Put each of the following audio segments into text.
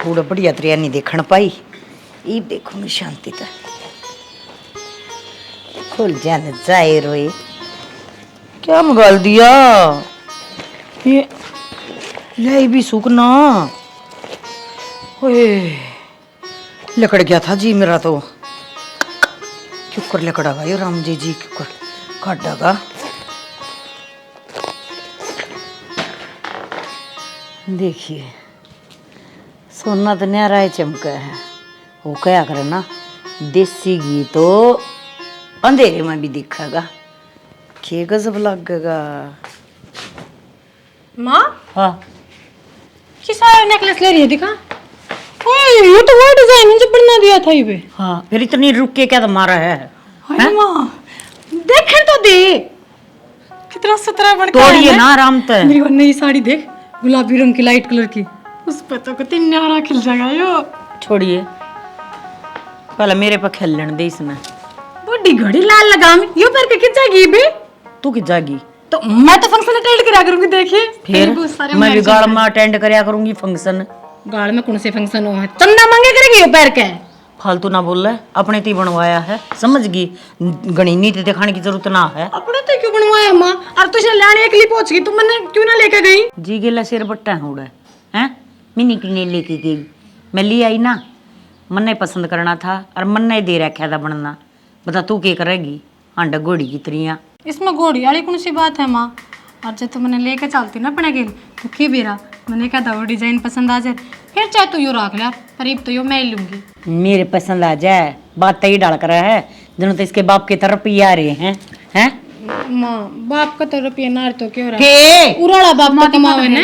थोड़ा बढ़िया तरिया नहीं देखण पाई। ये देखो मैं शांति था खुल जाने जाए रोए। क्या मंगाल दिया ये ले भी सूखना। ओए लकड़ गया था जी मेरा तो। क्यों कर लकड़ागा ये राम जी जी क्यों कर काटागा। देखिए सोना तो न्यारा है चमका है। वो क्या करे ना देसी घी तो अंधेरे में भी दिखेगा। के गजब लगेगा। माँ हाँ किसा नेकलेस ले रही है दिखा। ओए ये तो वो डिजाइन है जो बना दिया था ये पे। हाँ फिर इतनी रुक के क्या तुम्हारा है। अरे माँ देख तो दे कितना सुथरा बन के तोड़िए ना आराम से। मेरी वो नई साड़ी देख गुलाबी रंग की लाइट कलर की उस पर तो कितनी न्यारा खिल जाएगा यो। छोड़िए पहले मेरे पर खेल लेने दे इसमें। बड़ी घड़ी लाल लगाम यो पर के खिंचा गई बे। तू कि जागी तो मैं तो फंक्शन अटेंड करा करूंगी देखिए। फिर मैं भी गाड़ में अटेंड करया करूंगी फंक्शन। गाड़ में कौन से फंक्शन हो है चंदा मांगे करेगी यो पैर के। फालतू ना बोल रहा अपने ती बनवाया है समझ गई। गणी नीति दिखाने की जरूरत ना है। अपने तो क्यों बनवाया माँ और तुझे लाने अकेली पहुंच गई तुम मैंने क्यों ना लेके गई। जी गेला सिर बट्टा है उड़ा हैं मिनी की नहीं लेके गई। मैं ले आई ना मन ने पसंद करना था और मन ने दे रखा था बनना। बता तू क्या करेगी आंडा घोड़ी की तरिया। इसमें घोड़ी वाली कौन सी बात है माँ। और जब तू मैंने लेके चलती ना अपने गेल तो की बेरा मैंने कहा था वो डिजाइन पसंद आ जाए फिर चाहे तू यो रख ले पर अब तो यो मैं लूंगी। मेरे पसंद आ जाए बात तो ही डाल कर है जनो तो इसके बाप की तरफ ही आ रहे हैं माँ बाप का तो रुपया नार तो क्यों रहा के उराला बाप तो कमावे ने।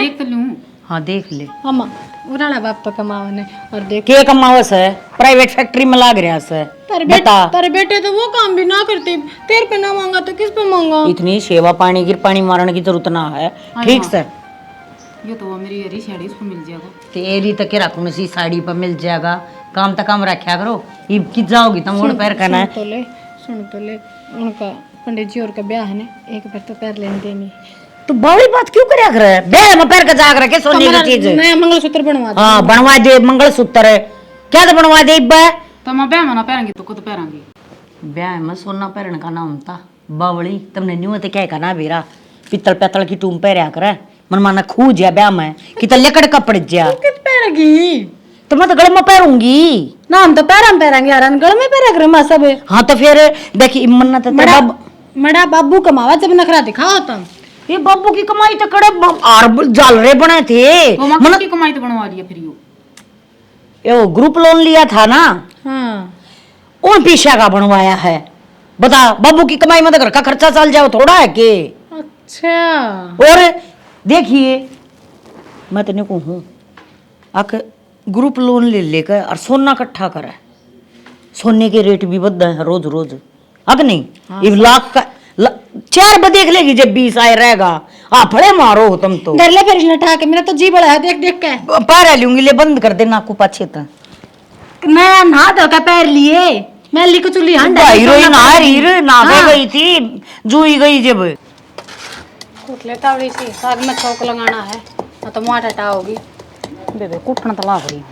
हाँ देख ले हाँ माँ उराला बाप तो कमावे ने और देख के कमावस है प्राइवेट फैक्ट्री में लाग रहा है। तेरे बेटे तो वो काम भी ना करते तेरे पे ना मांगा तो किस पे मांगा। इतनी सेवा पानी गिर पानी मारने की जरूरत ना है। ठीक सर ये तो मेरी हरी साड़ी उसको मिल जाएगा। तेरी तक रखूं सी साड़ी पर मिल जाएगा। काम तक काम रखा करो ये कि जाओगी तुम उड़ पैर करना है। सुन तो ले उनका पंडित जी और का ब्याह है ना एक बार तो पैर लेने देनी। तो बड़ी बात क्यों करया करे ब्याह में पैर का जाग रखे सोने की चीज। नया मंगलसूत्र बनवा दे। हाँ बनवा दे मंगलसूत्र क्या तो बनवा दे तो मैं ब्याह में ना पहनेंगी तो खुद पहनेंगी। ब्याह में सोना पहन का नाम था बावली तुमने न्यू तो क्या कहना बेरा पित्तल पैतल की टूम पहरा करे मन माना खू जा ब्याह में कि तो लकड़ का पड़ जा कित पहनेगी तो मैं तो गले में पहरूंगी ना हम तो पैर में पहनेंगे यार गले में पहरा कर मां सब। हाँ तो फिर देखी मन्नत मड़ा बाबू कमावा जब नखरा दिखाओ तुम। ये बाबू की कमाई तो कड़े आर जाल रे बने थे मन की कमाई तो बनवा लिया फिर यो ग्रुप लोन लिया था ना। हाँ उन पीछा का बनवाया है। बता बाबू की कमाई में तो घर का खर्चा चल जाओ थोड़ा है के। अच्छा और देखिए मैं तेने को हूँ आक ग्रुप लोन ले लेकर और सोना इकट्ठा करे सोने के रेट भी बढ़ हैं रोज रोज अग नहीं। हाँ, इस लाख का 4 बजे देख लेगी जब 20 आए रहेगा आप फड़े मारो हो तुम तो डर ले फिर लटा के मेरा तो जी बड़ा है देख देख के पैर लूंगी ले बंद कर देना आपको पाछे तक मैं नहा धो के पैर लिए मैं लिख चुली हीरोइन आ रही ना गई थी जुई गई जब कूट लेता बड़ी सी साग में छोक लगाना है ना तो मार हटा होगी बेबे कुटना तो लाग रही।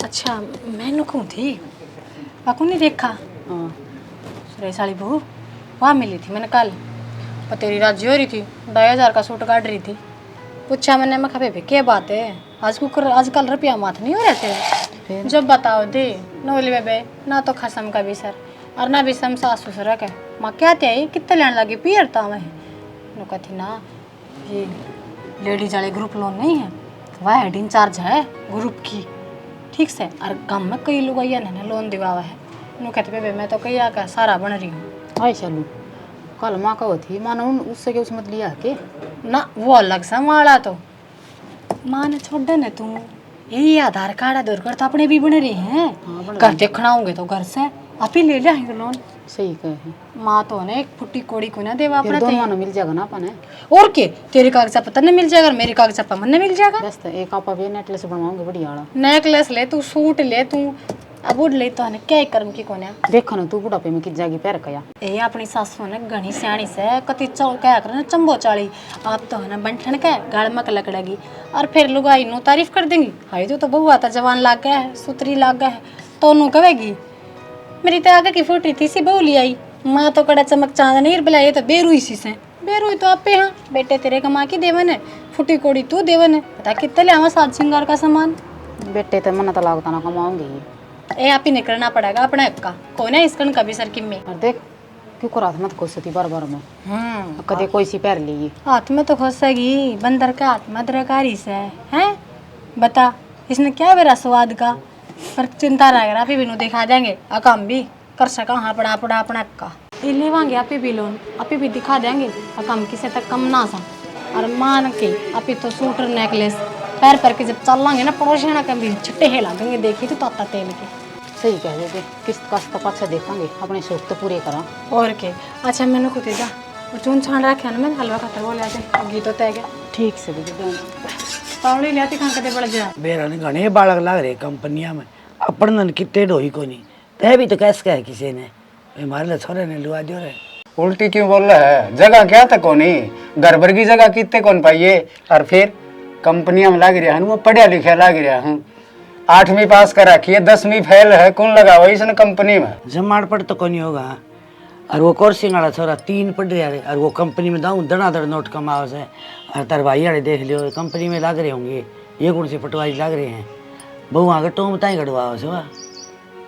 अच्छा मैंने कहूँ थी आपको नहीं देखा सुरेश वाली बहू वहाँ मिली थी मैंने कल और तेरी राजी हो रही थी 2000 का सूट काट रही थी पूछा मैंने मैं कहा बेबे क्या बात है आजकल रुपया माथ नहीं हो रहे थे जब बताओ दे नोली बेबे ना तो खसम का भी सर और ना भी सम सास ससुर का माँ क्या त्याई कितने लेने लगी पियरता मैं कहती ना ये लेडीज वाले ग्रुप लोन नहीं है वह हेड इंचार्ज है ग्रुप की ठीक से और गाँव में कई लोग आइया ने लोन दिवावा है नो कहते बेबे मैं तो कई का सारा बन रही हूँ। आई चलू कल माँ का थी मानो उससे क्या उसमें लिया के ना वो अलग सा माड़ा तो माँ ने छोड़ दे ना तू यही आधार कार्ड आधार कार्ड तो अपने भी बन रहे हैं। हाँ, घर देखना होंगे तो घर से आप ही ले जाएंगे लोन। सही कहे माँ तो ने एक फुट्टी कोड़ी को ना देवा अपना दोनों मानो मिल जाएगा ना अपने और के तेरे कागजात पता नहीं मिल जाएगा मेरे कागजात पर मन मिल जाएगा। बस एक आप अभी नेकलेस बनवाऊंगे बढ़िया वाला नेकलेस ले तू सूट ले तू अब बुढ़ ले तो है क्या ही कर्म की कोने देखो ना तू बुढ़ापे में किस जागी पैर कया ए अपनी सासू ने घनी सियाणी से कति चौ क्या करना चंबो चाली आप तो है ना बंठन के गाड़ मक लकड़ेगी और फिर लुगाई नो तारीफ कर देंगी हाई तो बहुआ था जवान लाग गया है सुतरी लाग गया है तो नु कहेगी मेरी तो आगे की फूटी थी सी बहू ली आई माँ तो कड़ा चमक चांद नहीं बुलाई तो बेरुई सी से बेरुई तो आपे हाँ बेटे तेरे कमा की देवन है फुटी कोड़ी तू देवन है पता कितने ले आवा साज श्रृंगार का सामान बेटे तो मन तो लागता ना कमाऊंगी ए आप ही निकलना पड़ेगा अपने का कौन है इसकन कभी सर किम्मी और देख क्यों करा मत खुशती बार बार में कदे कोई सी पैर ली हाथ में तो खुशेगी बंदर का हाथ में दरकारी से हैं बता इसने क्या मेरा स्वाद का पर चिंता रह आप ही भी दिखा देंगे अकम भी कर सका हाँ पड़ा पड़ा अपना का ये लेवांगे आप ही भी लोन आप ही भी दिखा देंगे अकम किसे तक कम ना सा और मान के आप ही तो सूटर नेकलेस पैर पैर के जब चल लांगे ना पड़ोसी ना कभी छट्टे हिला देंगे देखी तो ताता तेल के सही कह देते किस्त कस्त पाछे देखेंगे अपने शौक तो पूरे करा और के अच्छा मैंने खुद जा वो चून छान रखे ना मैं हलवा खतर बोले आते घी तो तय गया ठीक से दीदी पावड़ी लिया खां कदे पड़ जा बेरा ने घने बालक लाग रहे कंपनिया में अपन कितने ढोई को नहीं तय भी तो कैस कहे किसी ने हमारे लिए छोरे ने लुआ दियो रे उल्टी क्यों बोल रहा है जगह क्या था कोनी घर भर की जगह कितने कौन पाइए और फिर कंपनियां में लाग रहा हूँ वो पढ़िया लिखा लाग रहा हूँ 8वीं पास कर रखी है 10वीं फेल है कौन लगा हुआ इसने कंपनी में जमाड़ पड़ तो कोनी होगा और वो कोर्सिंग वाला छोरा 3 पढ़ रहा है और वो कंपनी में दाऊँ धड़ाधड़ नोट कमाओ से और तार भाई वाले देख लियो कंपनी में लाग रहे होंगे ये कौन से पटवारी लाग रहे हैं बहु आगे टोम बताई गड़वाओ से वाह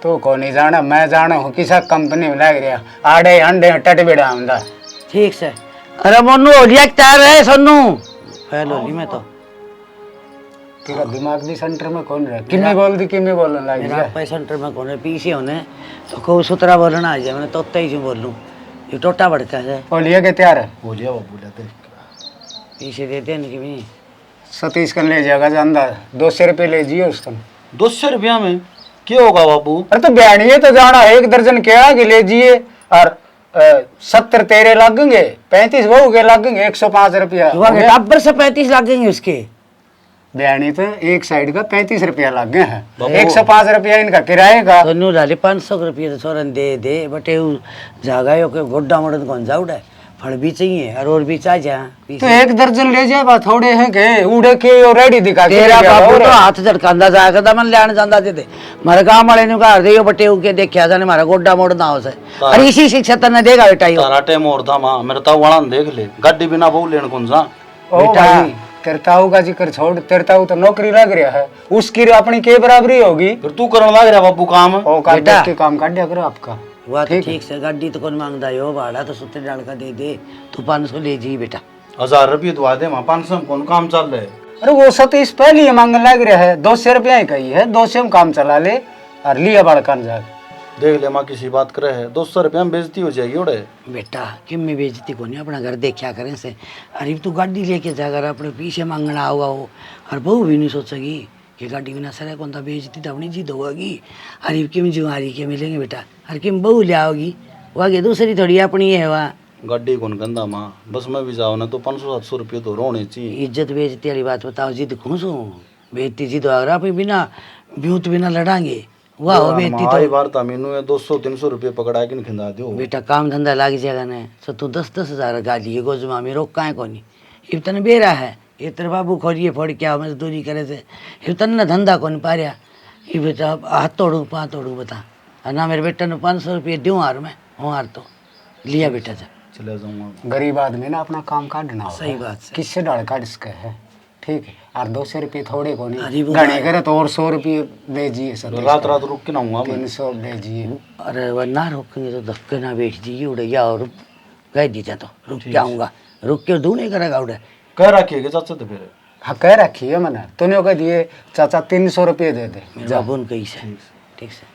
तो कौन नहीं जाना मैं जाना हूँ किसा कंपनी में लाग रहा आड़े अंडे टट बेड़ा आमदा ठीक से अरे मोनू होलिया तैयार है सोनू फैल होली में तो तेरा दिमाग भी सेंटर में कौन रहा किम्मे बोल दी किम्मे बोलने लग मेरा गया पैसा सेंटर में कौन है पीछे होने तो खूब सुतरा बोलना आ जाए मैंने तोता ही क्यों बोलूँ ये टोटा भड़का है बोलिए के तैयार है पीछे देते हैं कि भी सतीश कन ले जाएगा जानदा 200 रुपये ले जिए उसका 200 रुपया में क्या होगा बाबू? अरे तो बयानिए तो जाना है 1 दर्जन क्या कि ले जिए और 70 तेरे लगेंगे 35 बहू के लगेंगे 105 रुपया बराबर से 35 लगेंगे उसके बयानी तो एक साइड का 35 रुपया लग गए हैं 105 रुपया इनका किराए का तो नू डाले 500 रुपये तो छोरन दे दे बटे जागा यो के गोड्डा मड़न कौन जाउड़ा फल भी चाहिए और भी चाह जा तो 1 दर्जन ले जाए बा थोड़े हैं के उड़े के रेडी दिखा के तेरा बाबू तो हाथ झटकांदा जाया करदा मन लेने जांदा थे मारे गांव वाले ने घर दे बटे के देखया जाने मारा गोड्डा मोड़ ना हो से अरे इसी शिक्षा तने देगा बेटा यो तारा टे मोड़ता मां मेरे ता वाला देख ले गाड़ी बिना बहु लेन कौन सा बेटा तेरताऊ का जिक्र छोड़ तेरताऊ तो नौकरी लग रहा है उसकी अपनी के बराबरी होगी फिर तू करन लग रहा बाबू काम ओ का देख के काम काट दिया करो आपका हुआ तो ठीक से गाड़ी तो कौन मांगदा यो भाड़ा तो सुते डाल का दे दे तू 500 ले जी बेटा 1000 रुपये तो आदे मां 500 में कौन काम चल रहा है अरे वो सतीश पहले ही मांगने लग रहा है 200 रुपया ही कही है 200 में काम चला ले और लिया बड़कन जा देख ले मां किसी बात करे है 200 रुपया में बेइज्जती हो जाएगी ओड़े बेटा किम में बेइज्जती को नहीं अपना घर देखा करें से अरे तू गाड़ी लेके जाकर अपने पीछे मांगना होगा वो और बहू भी नहीं सोचेगी कि गाड़ी बिना सर कौन था बेइज्जती तो अपनी जीत होगी अरे किम जुआरी के मिलेंगे बेटा अरे किम बहू ले आओगी वो आगे दूसरी थोड़ी अपनी है वहाँ गाड़ी कौन गंदा मां बस में भी जाओ ना तो 500-700 रुपये तो रोने चाहिए इज्जत बेइज्जती वाली बात बताओ जिद खुश हूँ बेइज्जती जिद और आप बिना ब्यूत बिना लड़ांगे वाह हो बेइज्जती तो बार था मेनू 200-300 रुपये पकड़ा के खिंदा दो बेटा काम धंधा लाग जाएगा ना तो तू 10-10 हजार गाली है गोजमा में रोक काहे कोनी इतने बेरा है ये तेरे बाबू खोरिए फोड़ क्या मजदूरी करे से इतने ना धंधा कौन पारिया ये बेटा हाथ तोड़ू पा तोड़ू बता और ना मेरे बेटा ने 500 रुपये दूँ हार में हूँ हार तो लिया बेटा जा चले जाऊंगा गरीब आदमी ना अपना काम काटना होगा सही बात से किससे डाल काट इसका है ठीक है और 200 रुपये थोड़े को अरे नहीं वो घने करे तो और 100 रुपये ले जिए रात रात रुक के ना आऊंगा मैं 300 ले जिए अरे वह ना रोकेंगे तो धक्के ना बेच दिए उड़े या और कह दीजिए तो रुक जाऊँगा रुक के दूँ नहीं करेगा उड़े कह रखिएगा चाचा तो फिर हाँ कह रखी है मैंने तूने कह दिए चाचा 300 रुपये दे दे मेरे बाबू ने कही से ठीक से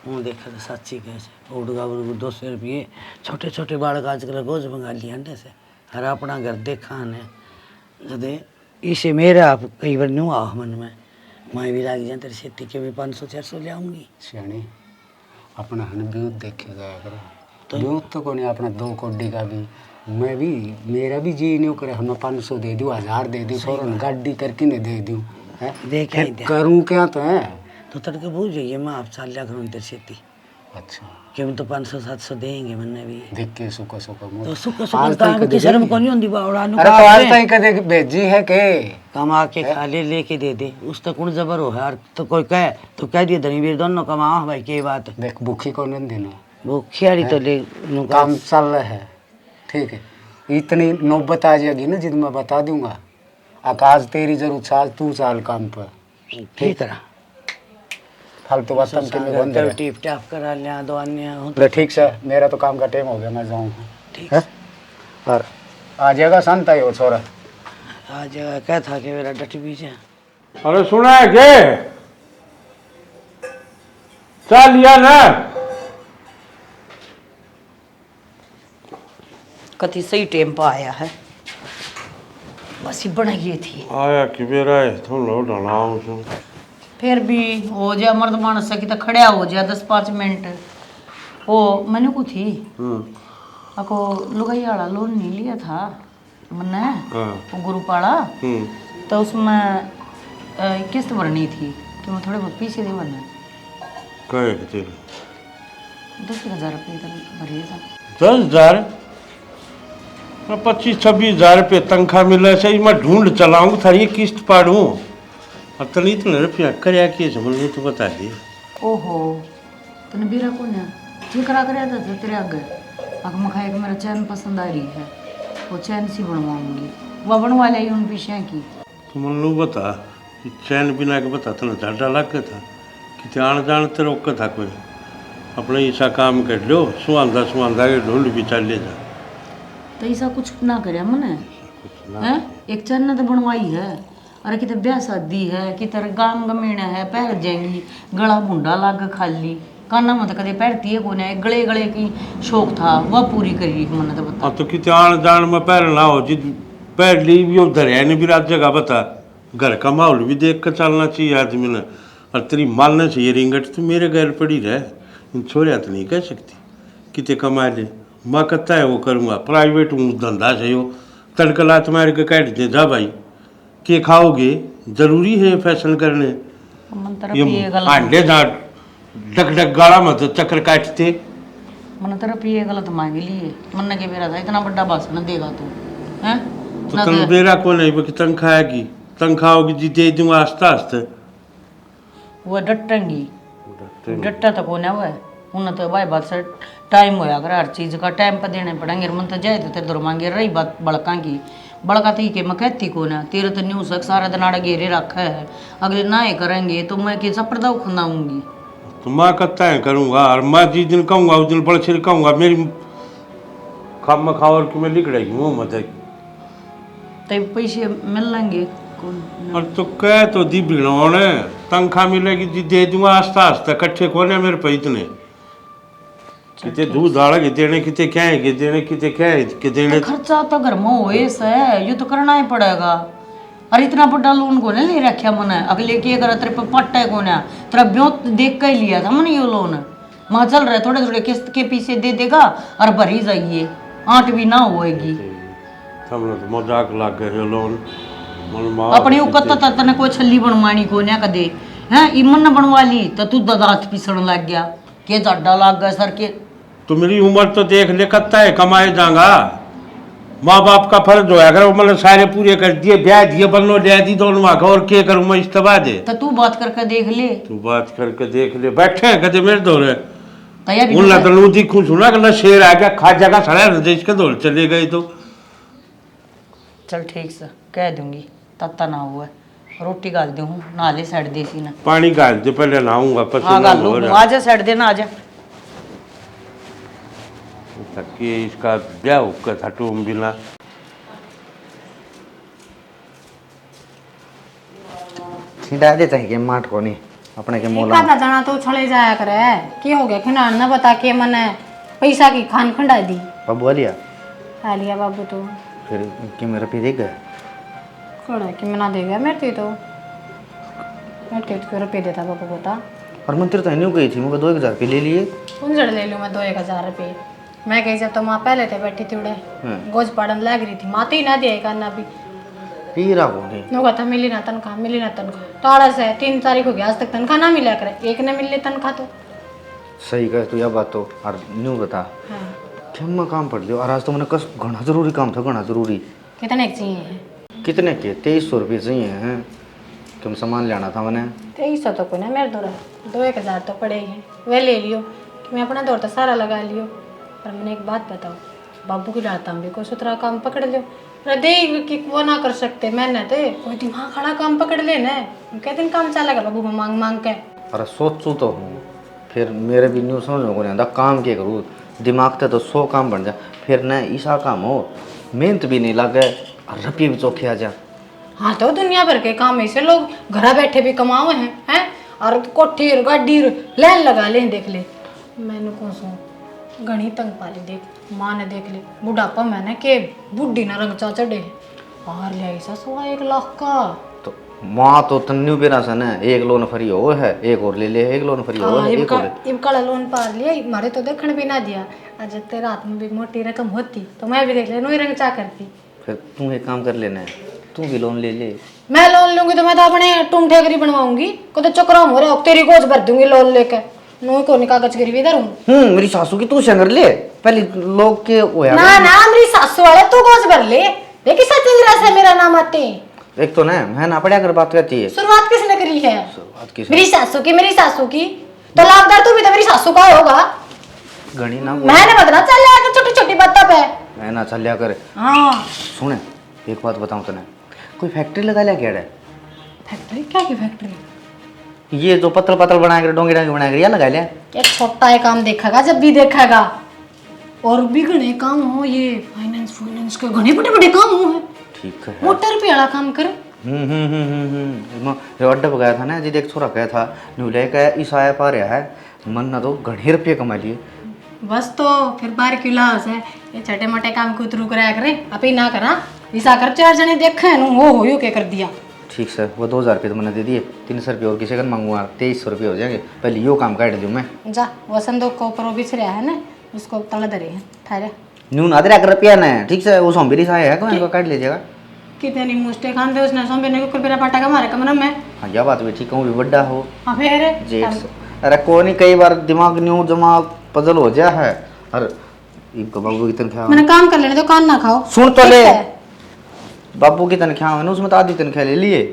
हूँ देखा तो सच्ची कैसे उड़गा उड़ 200 रुपये छोटे छोटे बालक आजकल गोज मंगा लिए अंडे से हर अपना घर देखा ने जदे इसे मेरा आप कई बार नहीं आओ मन में मैं भी लाग जाए तेरे खेती के भी 500-400 ले आऊँगी सियानी अपना हन ब्यूत देखे जाया करो ब्यूत तो को नहीं अपना 2 कोडी का भी मैं भी मेरा भी जी नहीं करे हम 500 दे दूँ 1000 दे दूँ सोरन गाड़ी करके नहीं दे दूँ देख करूँ क्या तो है तो तड़के भूल जाइए मैं आप चाल लिया करूँ तेरे खेती अच्छा कि हम तो 500-700 देंगे मैंने भी देख के सुखा सुखा मुँह। तो सुख सुख आज काम तक की शर्म कौन होती बावड़ा अरे तो आज तक कदे भेजी है के कमा के खा ले लेके दे दे उस तक कौन जबर हो यार तो कोई कहे तो कह दिए धनी वीर दोनों कमाओ भाई के बात है देख भूखी को नहीं देना वो खियाड़ी तो ले काम चल रहा है ठीक है। इतनी नौबत आ जाएगी ना जिद मैं बता दूंगा। आकाश तेरी जरूर चाल तू चाल काम पर ठीक है फालतू बात के में बंद है। टिप टाप करा लिया दो अन्य ले ठीक से मेरा तो काम का टाइम हो गया मैं जाऊँ ठीक है और आ जाएगा शांत है वो छोरा। आज क्या था कि मेरा डट बीच है अरे सुना है के चल लिया ना कति सही टाइम पर आया है बस ही बना ये थी आया कि मेरा है तुम लो डलाऊं सुन फिर भी हो जा मर्द मानस की तो खड़ा हो जा 10-5 मिनट वो मैंने को थी ako लुगाई वाला लोन नहीं लिया था मैंने वो ग्रुप वाला तो उसमें किस्त भरनी थी तो मैं थोड़े बहुत पीछे दे भरना कहे कि तेरे 10,000 रुपये तक भरिए था 10,000 25-26 रुपये तनख्वाह मिले से मैं ढूंढ चलाऊंगा थारी किस्त पाड़ूं अतनी तो रुपया करया के समझ तो बता दे ओहो तने बीरा को ना ये करा कर था तेरे आगे आग मखाए कि मेरा चैन पसंद आ रही है वो चैन सी बनवाऊंगी वो बनवा ली उन पीछे की तो मन लो बता कि चैन बिना के बता तना झाड़ा लग था कि आन जान ते रोक था कोई अपने ऐसा काम कर लो सुहांदा के ढूंढ भी चल ले जा तो ऐसा कुछ ना करे मने हैं एक चैन तो बनवाई है अरे किते ब्याह शादी है किते गाम गमीना है पहर जाएंगी गला भुंडा लाग खाली काना मत कदे पहरती है कोने गले गले की शौक था वह पूरी करी मैंने तो बता हाँ तो किते आन जान में पैर ना हो जिद पैर ली भी उधर है नहीं भी रात जगह बता घर का माहौल भी देख कर चलना चाहिए आदमी ने और तेरी मानना चाहिए रिंगट तो मेरे घर पड़ी रहे इन छोरिया तो नहीं कह सकती किते कमा ले माँ कहता है वो करूँगा प्राइवेट हूँ धंधा से हो तड़कला तुम्हारे के काट दे जा भाई के खाओगे जरूरी है फैशन करने मन तरफ ये ये गलत अंडे जा डक डक गाड़ा मत चक्कर काटते मन तरफ ये गलत मांग लिए मन के मेरा था इतना बड़ा भाषण देगा तू हैं तो तुम मेरा को नहीं बाकी तनख्वाह आएगी तनख्वाह होगी जी दे दूंगा आस्ते आस्ते वो डटेंगी डट्टा तो कोने हुआ है उन्हें तो भाई बात से टाइम होया अगर हर चीज़ का टाइम पर देने पड़ेंगे मन तो जाए तो तेरे दर मांगे रही बात बड़का की बड़का थी कि मैं कहती को ना तेरे तो न्यूज सारा दिन आड़ा घेरे रखा है अगले ना ही करेंगे तो मैं कि सपर्दा खंदाऊंगी तो माँ कहता है करूँगा और मैं जिस दिन कहूँगा उस दिन बड़ सिर कहूँगा मेरी खाम में खाओ और कि मैं लिख रही मुँह मत तो पैसे मिल लेंगे कौन और तो कह तो दी भिड़ोन तनख्वाह मिलेगी जी दे दूंगा आस्ते आस्ते इकट्ठे खोले मेरे पे इतने किते दूध दाल के देने किते क्या है कि देने किते क्या है कि देने खर्चा तो घर में होए से ये तो करना ही पड़ेगा अरे इतना बड़ा लोन को ले रखा मैंने अगले के अगर तेरे पे पट्टा को ना तेरा ब्यों देख कर ही लिया था मैंने ये लोन माँ चल रहे थोड़े थोड़े किस्त के पीछे दे देगा और भरी जाइए 8 भी ना होएगी हमने तो मजाक लग गए लोन अपनी उकत तने कोई छल्ली बनवानी को ना कदे हैं इमन न बनवा ली तो तू दांत पीसण लग गया के जड्डा लग गया सर के तो मेरी उम्र तो देख ले कत्ता है कमाए जाऊंगा माँ बाप का फर्ज होया अगर मतलब सारे पूरे कर दिए ब्याह दिए बनो ले दी दोनों आगे और क्या करूँ मैं इस्तेफा दे तो तू बात करके देख ले तू बात करके देख ले बैठे हैं कदे मेरे दौरे तैयारी उन लतलू दिखूं सुना कि शेर आ गया खा जगह सड़ा देश के दौड़ चले गए तो चल ठीक से कह दूंगी तत्ता ना हुआ रोटी गाल दूँ नाले साइड देसी ना पानी गाल दे पहले नहाऊंगा हाँ पसीना गाल हो लूँ रहा आजा साइड देना आजा ताकि इसका ब्याह होकर था टूम बिना छिड़ा दे चाहिए माठ को नहीं अपने के मोला एकाधा जना तो छले जाया करे की हो गया खिनान ना बता के मने पैसा की खान खंडा दी बाबू आ लिया खा लिया बाबू तो फिर कि मेरा पी देगा कड़ा कि मना देगा मेरे तो मेरे तो रुपये देता बाबू को था और मंत्री तो नहीं गई थी मुझे 2,000 रुपये ले लिए उनजड़ ले लूँ मैं 2-1,000 रुपये मैं कही जब तो माँ पहले थे बैठी थी उड़े गोज पड़न लग रही थी माँ तो ही ना दिया करना भी पी रहा कोनी नो कहता मिली ना तनख्वाह ताड़ा से 3 तारीख हो गया आज तक तनख्वाह ना मिला करे, एक ने मिल ले तनख्वाह तो। सही कह तू यह बात तो। और न्यू बता हाँ क्या मैं काम पड़ लियो और आज तो मैंने कस घना जरूरी काम था, घना जरूरी। कितने एक चाहिए? कितने के 2300 रुपये चाहिए हैं। तुम सामान लेना था मैंने। 2300 तो कोई ना मेरे दौरा 2-1000 तो पड़े ही हैं, वे ले लियो कि मैं अपना दौर तो सारा लगा लियो। पर मैंने एक बात बताओ, बाबू की डालता भी कोई सुतरा काम पकड़ लियो, हृदय की वो ना कर सकते मैंने तो कोई दिमाग खड़ा काम पकड़ लेना, क्या दिन काम चलेगा बाबू में मांग मांग के। अरे सोचू तो हूँ, फिर मेरे भी न्यू समझ में नहीं आता काम क्या करूँ। दिमाग से तो 100 काम बन जाए, फिर न ईसा काम हो, मेहनत भी नहीं लगे और रुपये भी चौखे आ जा। हाँ तो दुनिया भर के काम ऐसे लोग घर बैठे भी कमावे हैं और कोठी गाड़ी लाइन लगा ले देख ले। मैंने कौन सो घनी तंग पाली देख, माँ ने देख ले बुढ़ापा मैंने के बुढ़ी ना रंग चा चढ़े बाहर ले आई सा 1.25 लाख का। तो माँ तो तन्यू बेरा से न एक लोन फ्री हो है, एक और ले ले, एक लोन फ्री हो है, एक और ले। इब काला लोन पार लिया, मारे तो देखने भी ना दिया। आज तेरे हाथ में भी मोटी रकम होती तो मैं भी देख ले नोई रंग चा करती। फिर तू एक काम कर लेना है, तू भी लोन ले ले। मैं लोन लूंगी तो मैं तो अपने टूम ठेकरी बनवाऊंगी, को तो चक्राम हो रहा तेरी गोज भर दूंगी लोन लेके, नो को कागज गिरवी इधर हूँ। मेरी सासू की तू संगर ले, पहले लोग के होया ना ना मेरी सासू वाले तू गोज भर ले, देखी सचिंद्रा से मेरा नाम आते। एक तो ना मैं ना पढ़ा कर बात करती है। शुरुआत किसने करी है? शुरुआत किस मेरी सासू की तो लाभदार तू भी तो मेरी सासू का होगा। गणी ना मैंने बतना चल यार छोटी छोटी बातों पे मैं ना चल लिया कर। हाँ सुने एक बात बताऊं तने, कोई फैक्ट्री लगा लिया क्या है? फैक्ट्री क्या की फैक्ट्री? ये जो पतल पतल बनाकर डोंगी डांगी बनाकर या लगा लिया। एक छोटा है काम देखेगा जब भी देखेगा, और भी घने काम हो, ये फाइनेंस के घने बड़े बड़े काम हो है। ठीक है। मोटर पे वाला काम कर। जो अड्डा गया था ना जी, एक छोरा गया था न्यूले का ईसाया पा रहा है, मन ना तो घने रुपये कमा लिए। बस तो फिर बार क्यों लास है, ये छोटे मोटे काम को उतरू कराया करे, अब ही ना करा ईसा कर 4 जने देखे नु वो हो के कर दिया। ठीक सर, वो 2000 रुपये तो मैंने दे दिए, 300 रुपये और किसी का मांगूंगा, 2300 रुपये हो जाएंगे। पहले यो काम काट दूँ मैं। जा वो संदूक को ऊपर वो बिछ रहा है ना, उसको तला दे रही है ठहरे। न्यू ना दे रुपया ना, ठीक से वो सोमबेरी सा है कौन काट लीजिएगा। कितनी मुश्ते खान दे उसने सोमबेरी को कुरपेरा पाटा का मारे कमरा में। हाँ यह बात भी ठीक है, भी बड्डा हो। हाँ फिर जेठ अरे कोई नहीं, कई बार दिमाग न्यू जमा पजल हो जा है। अरे इनका बाबू की तनख्वाह मैंने काम कर लेने तो कान ना खाओ। सुन तो ले, ठीक है? बाबू की तनख्वाह है ना, उसमें तो आधी तनख्वाह ले लिए।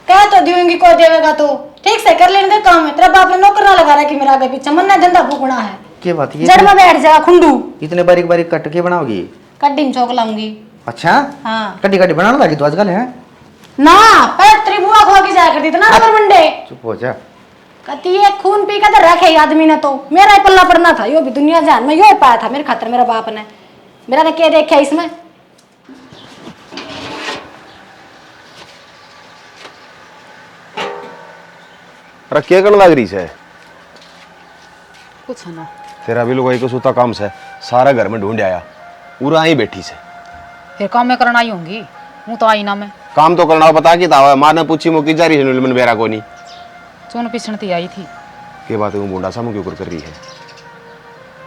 कह तो दूंगी को देवेगा तो ठीक से कर लेने दे काम है। तेरा बाप ने नौकर ना लगा रहा कि मेरा आगे पीछे मन्ना धंधा फूकना है। क्या बात है, जड़ में बैठ जा खुंडू, इतने बारीक बारीक कट के बनाओगी? कड्डी में चौक लाऊंगी। अच्छा हाँ कटी कटी बनाने लगी तो आजकल है ना, पर तेरी बुआ खवा के जाया करती थी ना नंबर मंडे। चुप हो जा। कहती है खून पी के तो रखे आदमी ने, तो मेरा ही पल्ला पड़ना था, यो भी दुनिया जान में यो ही पाया था मेरे खातर मेरा बाप ने, मेरा ने क्या देखा इसमें। अरे क्या करने लग रही है? कुछ ना तेरा भी लोग सूता काम से सारा घर में ढूंढ आया, पूरा आई बैठी से। फिर काम में करना आई होंगी, हूँ तो आई ना मैं। काम तो करना बता के था, माँ ने पूछी मुकी जा रही है मन बेरा को नहीं चोन पिसणती आई थी। के बात है बूढ़ा सा मुँह क्यों कर रही है?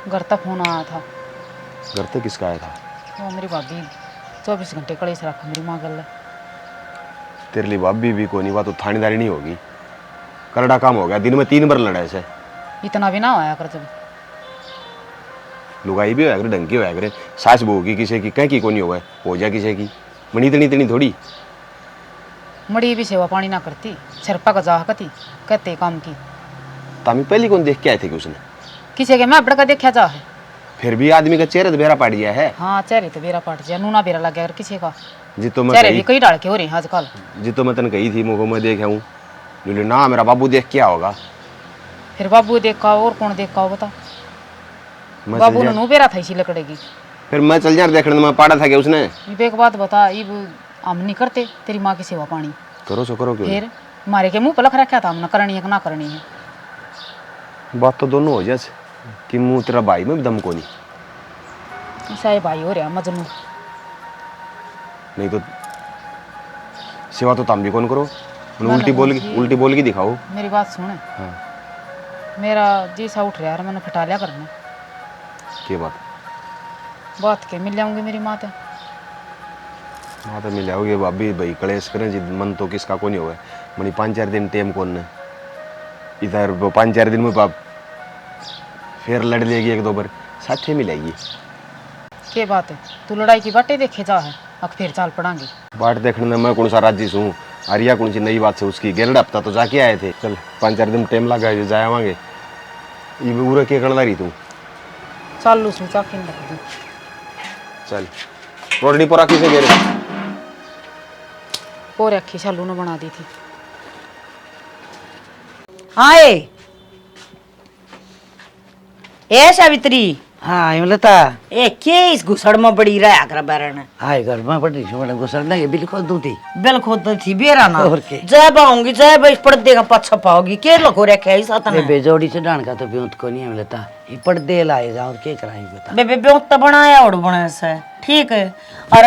घर तक फोन आया था। घर तक किसका आया था? वो मेरी भाभी 24 घंटे कड़े से रखा मेरी माँ गल। तेरे लिए भाभी भी को नहीं, बात तो थानेदारी नहीं होगी, करड़ा काम हो गया, दिन में 3 बार लड़ाई से। इतना भी ना आया कर जब लुगाई भी होया करे, ढंग की होया करे, सास बहू की किसी की कह की को नहीं हो जाए किसी की मनी तनी तनी थोड़ी। मड़ी भी सेवा पानी ना करती, सरपा का जाह कती कहते काम की। तामी पहली कौन देख के आए थे कि उसने? किसी के मैं बड़ा का देखा जा है। फिर भी आदमी का चेहरा तो बेरा पाट गया है। हाँ चेहरे तो बेरा पाट गया, नूना बेरा लग गया किसी का। जितो मैं चेहरे भी कई डाल के हो रहे हैं आजकल। जितो मैं तन कही थी मुँह में देख हूँ ना, मेरा बाबू देख क्या होगा? फिर बाबू देखा और कौन देखा हो बता? मैं बाबू चल ने जा- नू बेरा था इसी लकड़ेगी। फिर मैं चल जा देखने में पाड़ा था कि उसने। इब एक बात बता, इब हम नहीं करते तेरी माँ की सेवा पानी? करो सो करो क्यों? फिर मारे के मुंह पर लख रखा था हमने, करनी है कि ना करनी है। बात तो दोनों हो जैसे कि मुँह तेरा भाई में भी दम को नहीं, ऐसा ही भाई हो रहा मजनू। नहीं तो सेवा तो ताम भी कौन करो, मैं उल्टी बोल के दिखाओ। मेरी बात सुन, हाँ मेरा जैसा उठ रहा है मैंने फटा लिया करना। क्या बात? बात के मिल जाऊंगी मेरी माँ तो। हाँ तो मिल जाओगे भाभी भाई कलेश करें जी मन तो किसका को नहीं होगा मनी 5-4 दिन टेम कौन ने इधर वो 5-4 दिन में बाप फिर लड़ लेगी एक दो बार साथ मिलेगी के बात है तू लड़ाई की बातें देखे जा है अब फिर चाल पड़ांगी बाट देखने में मैं कौन सा राजी हूँ आरिया कौन सी नई बात से उसकी गेरड़ हफ्ता तो जाके आए थे चल 5-4 दिन टाइम लगा जाएंगे ये भी पूरा क्या करना रही तू चालू से चाकिन लग दी चल रोटी पर आखी से गेरे और अखी चालू ने बना दी थी आए ए सावित्री हाँ लता ए के इस घुसड़ में बड़ी रहा कर बारण हाय घर में पड़ी बड़ा गुसर लगे बिल्कुल दूती बिल खोद थी बेरा ना और के? जय बाऊंगी जय बस पर्दे का पछा पाओगी के लखो रखे है साथ ने बेजोड़ी से डांड का तो ब्यूत को नहीं है लता ये पर्दे लाए जा और क्या कराएंगे बता बेबे ब्योत तो बनाया और बना से ठीक है और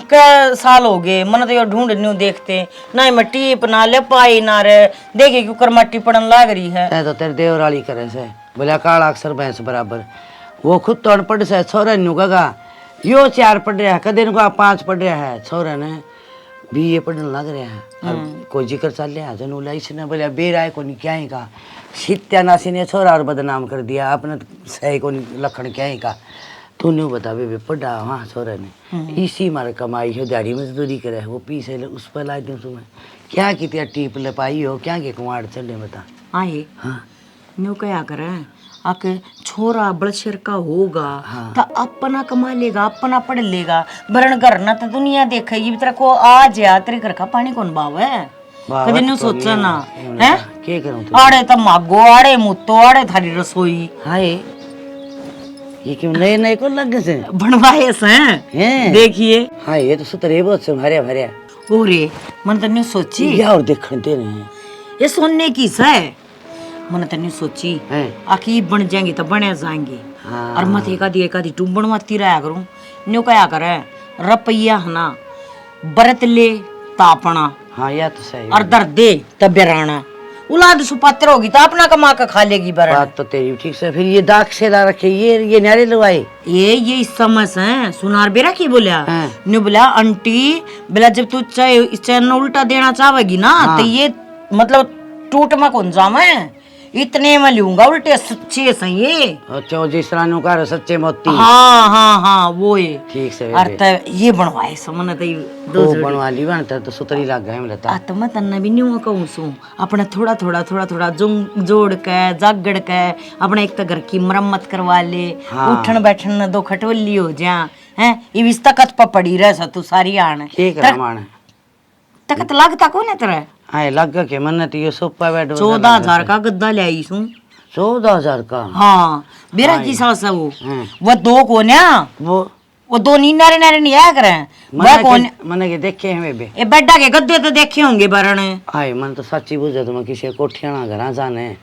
कै साल हो गए मन तो ये ढूंढ न्यू देखते ना मैं टीप ना ले पाई ना रे देखे क्यों कर मट्टी पड़न लाग रही है चाहे तो तेरे देवराली करे से बोला काला अक्षर भैंस बराबर वो खुद तो अनपढ़ से छोरा न्यू कहा यो 4 पढ़ रहा है कदे को 5 पढ़ रहा है छोरा ने BA पढ़ने लग रहा है और कोई जिक्र चल रहा है जन उला इसने बोला बेरा को नहीं क्या ही का सत्यानाशी ने छोरा और बदनाम कर दिया अपने सही को लखन क्या ही का तू नहीं बता बे पढ़ा वहाँ छोरा ने इसी मारे कमाई है दिहाड़ी मजदूरी करे वो पीछे उस पर ला दूँ तुम्हें क्या कितना टीप ले पाई हो क्या के कुमार चले बता आए हाँ न्यू क्या करे आके छोरा बड़शर का होगा तो अपना कमा लेगा अपना पढ़ लेगा बरन घर ना तो दुनिया देखेगी तेरे को आ जा तेरे घर का पानी कौन बाव है कभी नहीं सोचा ना है क्या करूँ आड़े तो मागो आड़े मुत्तो आड़े थारी रसोई हाय ये क्यों नए नए को लग से बनवाए से हैं देखिए हाँ ये तो सुतरे बहुत से भरिया भरिया ओरे मन तो नहीं सोची या और देखने दे रहे हैं ये सोने की से मन तो नहीं सोची हैं आखी बन जाएंगे तो बने जाएंगे हाँ। और मत एक आधी टूम बनवाती रहा करूं न्यू क्या करे रुपया है ना बरत ले तापना हाँ या तो सही और दर दे तब बेराना औलाद सुपात्र होगी तो अपना कमा के खा लेगी बरा बात तो तेरी ठीक से फिर ये दाग से ला रखे ये नारे लगवाए ये इस समझ है सुनार बेरा की बोला हाँ। न्यू बोला आंटी बोला जब तू चाहे इस चैन उल्टा देना चाहेगी ना तो ये मतलब टूट में कौन जामा है इतने में लूंगा उल्टे सच्चे सही ये अच्छा जिस तरह का सच्चे मोती हाँ वो है ठीक से और तब ये बनवाए समन तो दो बनवा ली बनता तो सुतरी लग गए मिलता आत्मा तन्ना भी नहीं कहूँ सू अपने थोड़ा थोड़ा जोड़ के जागड़ के अपने एक तो घर की मरम्मत करवा ले उठन बैठन 2 खटवली हो जा हैं ये विस्ता कत पर पड़ी रह सा तू सारी आन ठीक है मान तकत लगता कौन है तेरा हाँ लग के मन तो ये सोफा बेड 14,000 का गद्दा ले आई सू 14,000 का हाँ बेरा की सास है वो हाँ। वो 2 को ना वो 2 नी नारे नारे नहीं आया करे वह कौन मन के देखे हैं बे ए बेड्डा के गद्दे तो देखे होंगे बरण आए मन तो सच्ची बुझे तो मैं किसी कोठिया ना घर जाने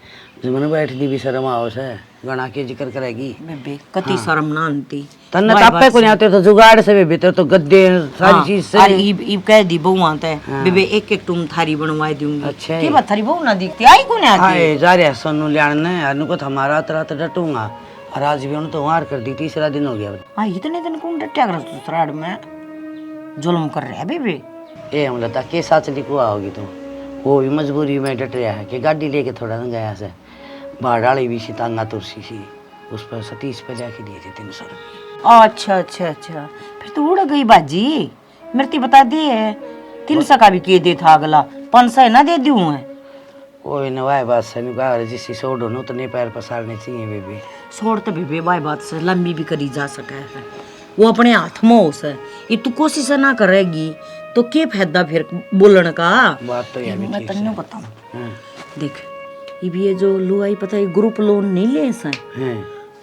जो मन बैठ दी भी शर्म आओ से गणा के जिक्र करेगी बेबे कति शर्म ना आंती तन्ने तापे को नहीं आते तो जुगाड़ से भी तो गद्दे सारी चीज से और इब कह दी बहू आते है बेबे एक तुम थारी बनवा दूंगी अच्छा की बात थारी बहू ना दिखती आई को नहीं आती आए जा रहा सोनू लियाने अनु को हमारा तरह तो डटूंगा और आज भी उन्होंने तो वार कर दी 3रा दिन हो गया हां इतने दिन कौन डटया कर ससुराल में जुल्म कर रहा है बेबे ए हम लता के साथ लिखवा होगी तुम वो भी मजबूरी में डट रहा है कि गाड़ी लेके थोड़ा ना गया से बाहर डाली भी सी तांगा तुरसी सी उस पर 30 पे जाके दिए थे 300 रुपये अच्छा फिर तो उड़ गई बाजी मृत्यु बता दी है 300 का भी के दे था अगला 500 ना दे दूं है कोई नवाए बात से नहीं कहा जिससे सोड होनो तो नहीं पैर पसारने चाहिए बेबी छोड़ तो बेबे बाय बात से लंबी भी करी जा सके है वो अपने हाथ में हो से ये तू कोशिश ना करेगी तो क्या फायदा फिर बोलने का बात तो यार मैं तन्ने बताऊं देख ये जो लुआई पता है ग्रुप लोन नहीं ले सा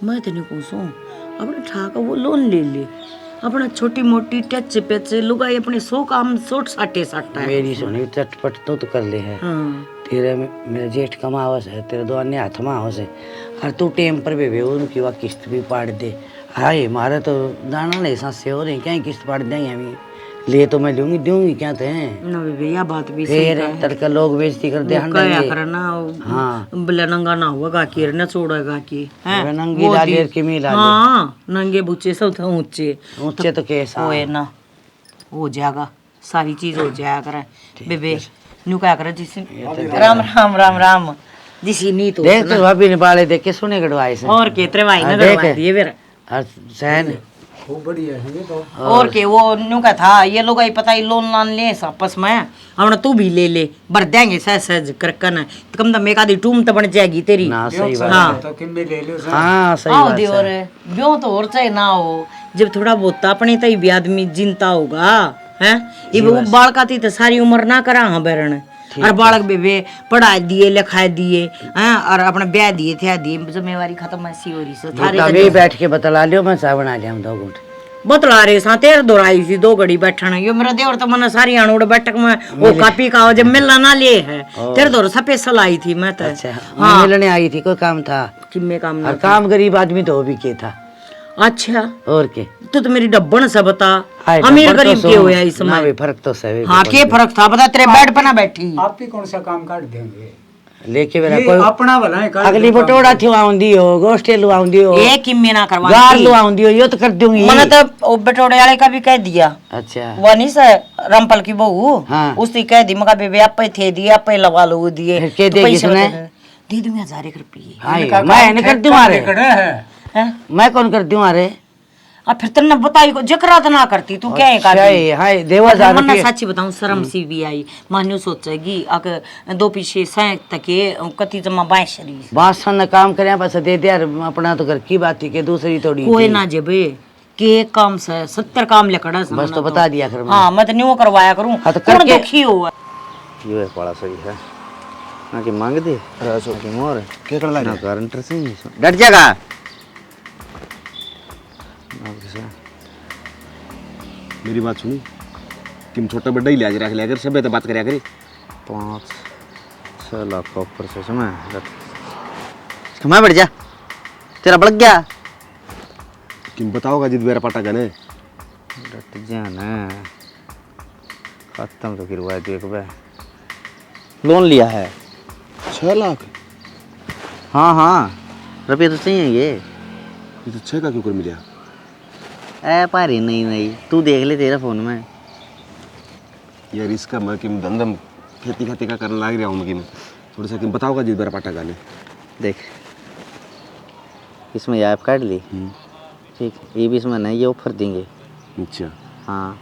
मैं तेने पूछूं अपने ठाका वो लोन ले ले अपना छोटी मोटी टच पेच लुगाई अपने 100 काम 60 है मेरी सोनी चटपट तो कर ले है तेरे में मेरा जेठ कमावस है तेरे दो अन्य हाथ में आवस है और तू टेम पर भी उनकी वह किस्त भी पाड़ दे हाय मारे तो दाना नहीं सांसे हो रही क्या किस्त पाड़ देंगे हमें ले तो मैं लूंगी दूंगी क्या थे ना बेबे यह बात भी सही फिर तड़का लोग बेइज्जती कर दे क्या करना बले नंगा ना होगा कि न छोड़ेगा कि वे नंगी डालियर की मिला हां नंगे बुच्चे सब थे ऊंचे ऊंचे तो कैसा ओए ना हो जाएगा, सारी चीज हो जाया करे बेबे। न्यू क्या करे जिस राम राम राम राम जिसी नी तो देख तो भाभी ने बाले देख के सुने कटवाए से और केतरे भाई हाँ, ना देख। करवा दिए फिर। और सहन खूब बढ़िया है ये तो। और के वो न्यू का था ये लोग आई पता ही लोन लान ले आपस में हमने तू भी ले ले भर देंगे सहज सहज करकन तो कम दम एक आधी टूम तो बन जाएगी तेरी। ना सही बात हाँ तो किम्मे ले लो सर। हाँ सही आओ बात दे और है। ब्यों तो और चाहे ना हो जब थोड़ा बहुत अपने तई भी आदमी जिनता होगा हैं ये वो बालका थी तो सारी उम्र ना करा हाँ बैरण और बालक बेबे पढ़ा दिए लिखा दिए हैं और अपने ब्याह दिए थे दिए जिम्मेवारी खत्म ऐसी हो रही सो थारे तभी बैठ के बतला लियो मैं चाय बना लिया 2 घूंट। बतला रहे सा तेर दोराई सी 2 घड़ी बैठन यो मेरा देवर तो मन सारी अणुड़ बैठक में वो कापी का जब मिलना ना ले है तेरे दौर स्पेशल आई थी मैं तो अच्छा हाँ मिलने आई थी, कोई काम था? किम्मे काम और ना काम गरीब आदमी तो वो भी के था। अच्छा और के तू तो मेरी डब्बन से बता हाय, अमीर डब्बड़ तो गरीब सो- के होया इस ना समय भी फर्क तो सही हाँ के फर्क था बता तेरे बेड पे ना बैठी आप भी कौन सा काम काट देंगे? लेके मेरा ये कोई अपना भला है, काट अगली दो काम। बटोड़ा थी आउंदी हो गोस्टेलू आउंदी हो एक किम्मे ना करवा गार लो आउंदी हो यो तो कर दूंगी। मैंने तो वो बटोड़े वाले का भी कह दिया अच्छा वो नहीं से रामपल की बहू हाँ। उसने कह दी मगा बेबे आप पे थे दिए आप पे लगा लो दिए फिर के तो देगी पैसे तूने? बता दे। दे दूंगा 1000 रुपये हाय इनका मैं काम नहीं कर खेत दूं का अरे लेकर है। हैं मैं कौन कर दूं अरे और फिर तेने बताई को जकरा तो ना करती तू क्या है काटी हाय हाय देवा जा मन रुपये सच्ची बताऊं शर्म सी भी आई मान्यो सोचेगी अक 2 पीछे सैक तके कति जमा 22 शरीर बासन ने काम करे बस दे दे यार अपना तो घर की बात थी के दूसरी थोड़ी कोई ना जबे के काम से 70 काम लेकड़ा बस तो बता दिया कर हाँ मैं तो न्यू करवाया करूं हाँ तो कौन करके- दुखी हुआ यो है बड़ा सही है ना कि मांग दे ना कि मोर क्या कर ना गारंटर से डट जाएगा मेरी बात सुनी किम छोटा बड्डा ही लिया रख लिया कर सब तो बात करया करे 5-6 लाख का ऊपर से समय मैं बैठ जा तेरा बढ़ गया किम बताओगा जिद मेरा पटा गने डट जा ना खत्म तो गिरवाया तू एक बार लोन लिया है 6 लाख हाँ हाँ रुपये तो चाहिए ये तो 6 का क्यों कर मिला? ए पारी नहीं नहीं तू देख ले तेरा फोन में यार इसका मैं किम धंधम खेती खेती का करने लग रहा हूँ मैं थोड़ा सा किम बताओगा जिद मेरा पटा गने देख इसमें ये ऐप काट ली ठीक ये भी इसमें नहीं ये ऑफर देंगे अच्छा हाँ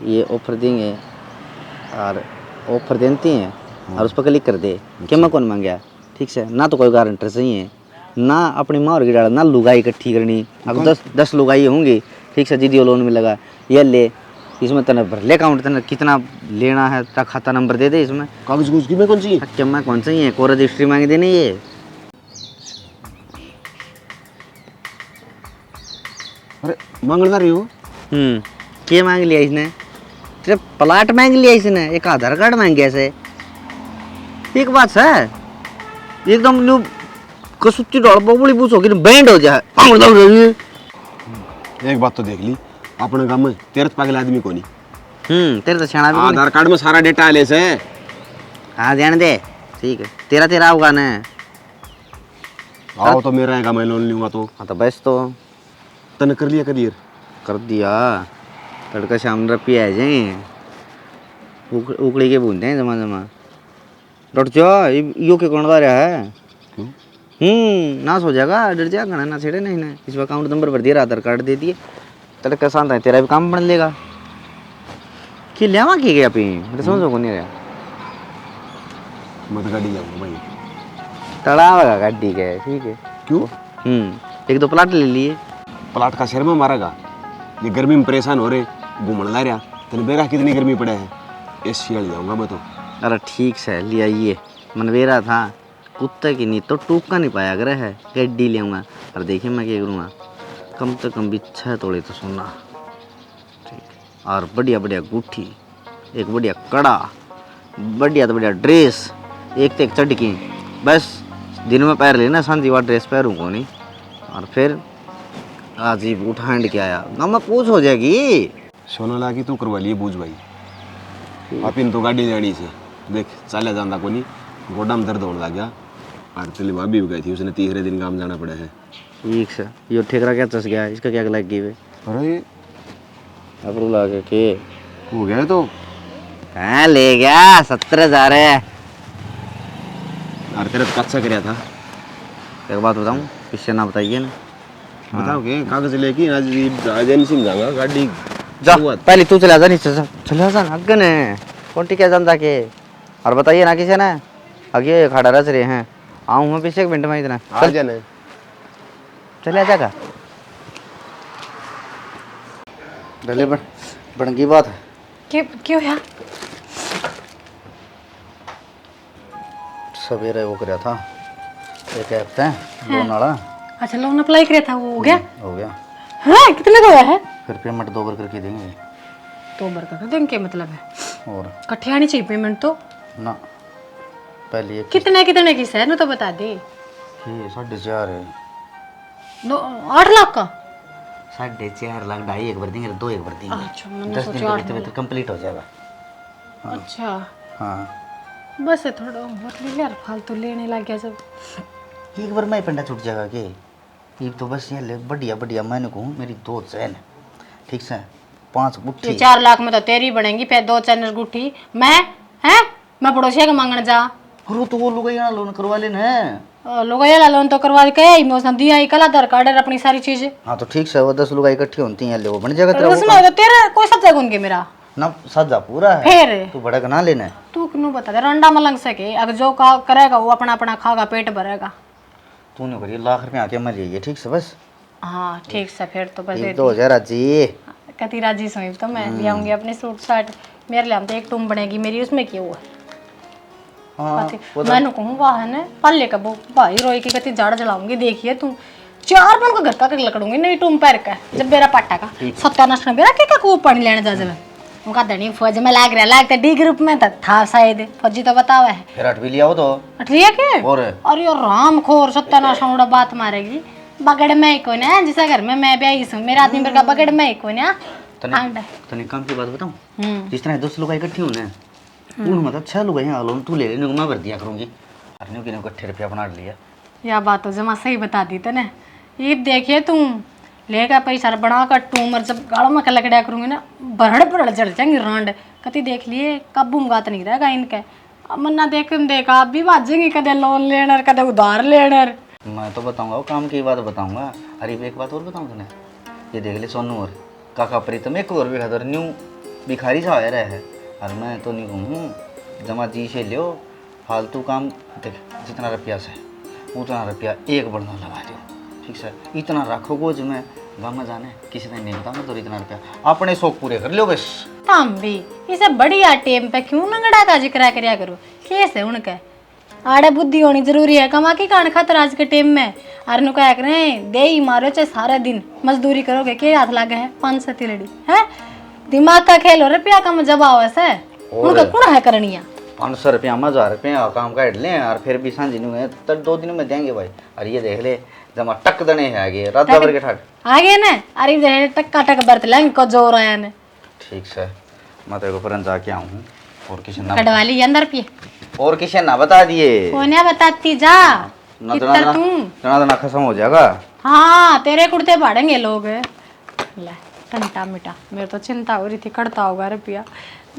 ये ऑफर देंगे और ऑफर देती हैं और उस पर क्लिक कर दे कि मैं कौन मांगा ठीक से ना तो कोई गारंटर सही है ना अपनी माँ और की डाल ना लुगाई इकट्ठी करनी अगर 10 लुगाई होंगी ठीक से जीडी लोन में लगा ये ले इसमें तने भर ले अकाउंट तने कितना लेना है तेरा खाता नंबर दे दे इसमें कागज कुछ की मैं कौन सी क्या मैं कौन सी है को रजिस्ट्री मांग देनी ये अरे मांगना रही हो क्या मांग लिया इसने सिर्फ प्लाट मांग लिया इसने एक आधार कार्ड मांग गया से एक बात है एकदम न्यू कसुच्ची डॉल बबुली पूछ होगी बैंड हो जाए एक बात तो देख ली अपने गांव में तेरत पागल आदमी को नहीं तेरे तो छाना भी आधार कार्ड में सारा डेटा आले से हाँ ध्यान दे ठीक है तेरा होगा ना आओ तो मेरा है मैं लोन लूंगा तो हाँ तो बस तो तने कर लिया करियर कर दिया तड़का शाम रपी आ जाए उकड़ी के भूनते हैं जमा जमा डट जा यो के कौन रहा है नाश हो जाएगा डर जाएगा ना छेड़े नहीं ना इस अकाउंट नंबर भर दिया आधार कार्ड दे दिए तड़का शांत है तेरा भी काम बन लेगा कि लियावा की गया पी मेरे समझो को नहीं रहा मैं तो गाड़ी जाऊंगा भाई तड़ावेगा गाड़ी के ठीक है क्यों 1-2 प्लाट ले लिए प्लाट का शहर में मारेगा ये गर्मी में परेशान हो रहे घूमने ला रहा तेने बेरा कितनी गर्मी पड़े है एसी वाली जाऊंगा मैं तो अरे ठीक से ले आइए मनवेरा था कुत्ते की नहीं तो टूका नहीं पाया अगर है गड्डी ले आऊँगा और देखिए मैं क्या करूँगा कम से कम भी 6 तोड़े तो सोना ठीक और बढ़िया बढ़िया गुट्ठी एक बढ़िया कड़ा बढ़िया तो बढ़िया ड्रेस एक चटकी बस दिन में पैर लेना शांति वाला ड्रेस पहनूँगा नहीं और फिर आज ही उठांड के आया ना मैं पूछ हो जाएगी सोना लागी तू करवा लिए बूझ भाई आप इन तो गाड़ी जानी से देख चले जाता को नहीं गोडा में दर्द होने लग गया और तेरी भाभी भी गई थी उसने तीसरे दिन काम जाना पड़ा है ठीक से यो ठेकरा क्या चस गया इसका क्या लग गई वे अरे अबरू ला के हो गया तो हाँ ले गया 17,000 है। यार तेरे तो अच्छा कराया था। एक बात बताऊं, किससे ना बताइए ना। बताओ के कागज लेके आज एजेंसी में जाऊंगा गाड़ी जा पहले तू चला जा, नीचे चला जा अगन है कौन टिका जानता के। और बताइए ना किसे ना आगे खड़ा रच रहे हैं। आऊँ मैं पीछे 1 मिनट में इतना आ जाने चले जाएगा। डले बन की बात है। क्यों यार? सवेरे वो कराया था एक हफ्ते लोन वाला। अच्छा लोन अप्लाई किया था, वो हो गया? हो गया। हाँ कितने का हुआ है? फिर पेमेंट 2 बार करके देंगे। 2 बार कर देंगे मतलब है? और कट्ठे आनी चाहिए पेमेंट तो। ना पहले कितने कितने की है ना तो बता दे। ये 4.5 है। 8 लाख का? 4.5 लाख 2.5 एक बार देंगे, 2 एक बार देंगे। अच्छा मैंने 10 दिन सोचा के भीतर कंप्लीट हो जाएगा। अच्छा हाँ बस है थोड़ा और ले यार, फालतू लेने लग गया सब। एक बार मैं पंडा छूट जाएगा के ये तो बस ये ले बढ़िया बढ़िया। मैंने कहूँ मेरी 2 चैन ठीक से 5 गुट्ठी। 4 लाख में तो तेरी बनेंगी, फिर 2 चैनल गुट्ठी मैं पड़ोसिया का मांगने जा। और तो वो लोग यहाँ लोन करवा लेना लोग ये लोन तो करवा के ही मौसम दिया ही कल आधार कार्ड है अपनी सारी चीजें। हाँ तो ठीक से वो 10 लोग इकट्ठी होती हैं ले वो बन जाएगा तेरा। उसमें तो तेरे कोई सब्जा कौन के मेरा ना सजा पूरा है। फिर तू भड़क ना लेना। तू क्यों बता दे रंडा मलंग सके, अगर जो का करेगा वो अपना अपना खागा पेट भरेगा। तूने करिए लाख रुपया आके मर जाइए ठीक से बस। हाँ ठीक से फिर तो बस दे 2,000 आजी कति राजी सोई तो मैं ले आऊंगी अपने सूट साट मेरे लिए। हम तो एक टूम बनेगी मेरी, उसमें क्यों है? हाँ मैंने कहूँ वाह है पल्ले का वो भाई रोई की कति जाड़ जलाऊंगी। देखिए तू 4 बन को घर का लकड़ूंगी नहीं टूम पैर का जब मेरा पट्टा का सत्यानाश में मेरा क्या को पानी लेने जा जब उनका धनी फौज में लाग रहा लागता डी ग्रुप में था शायद फौजी तो बतावा है। फिर 8 भी लिया हो तो ठीक है। और अरे यार राम खोर सत्यानाश उड़ा बात मारेगी बगड़ में को ना जिस घर में मैं ब्याही हूँ मेरा आदमी पर का बगड़ में को ना। तने काम की बात बताऊं, जिस तरह 10 लोग इकट्ठी होने उन मतलब 6 लोग यहाँ लोन तू ले लेने को मैं भर दिया करूंगी। अरे किने को 8 रुपया बना लिया। यह बात तो जमा सही बता दी तने। ये देखिए तुम लेगा पैसा बना कर टूमर जब गाड़ों में लकड़िया करूंगी ना बरड़ जड़ जाएंगे रांड कति देख लिए कब्बू गात नहीं रहेगा इनके। अब मन्ना देखा आप भी बाजेंगे कदे लोन लेनर कदे उधार लेनर। मैं तो बताऊंगा वो काम की बात बताऊंगा। अरे एक बात और बताऊं तुने, ये देख ले सोनू और काका प्रीतम एक और भी खतर न्यू भिखारी सा आया है। और मैं तो नहीं कहूँ जमा जी से लियो फालतू काम देख जितना रुपया से उतना रुपया एक बढ़ना लगा दो ठीक से। इतना रखोगो जो मैं गम जाने किसी ने नहीं बताऊंगा तो इतना रुपया अपने शौक पूरे कर लियो बस। तुम भी इसे बढ़िया टेम पे क्यों नंगड़ा का जिक्र करया करो कैसे उनके आड़े बुद्धि होनी जरूरी है कमा की कान खातर आज के टाइम में। अरे नु क्या करें दे ही मारो चाहे सारे दिन मजदूरी करोगे के हाथ लागे है 500 तिलड़ी है दिमाग का खेल हो रुपया कम जब आवे से उनका कौन है करनिया 500 रुपया में 1000 रुपया काम काट लें और फिर भी सांझ नहीं हुए तो 2 दिन में देंगे भाई। अरे ये देख ले जमा टक दने है आगे रात भर के ठाट आगे ना। अरे टक्का टक बरत लेंगे को जोर आया ने ठीक से। मैं तेरे को परन जाके आऊँ और किसी ना कटवा ली अंदर पिए और किसी ना बता दिए कोने बताती जा कितना तू तना खत्म हो जाएगा। हाँ तेरे कुर्ते फाड़ेंगे लोग। ले टंटा मिटा मेरे तो चिंता हो रही थी कड़ता होगा रुपया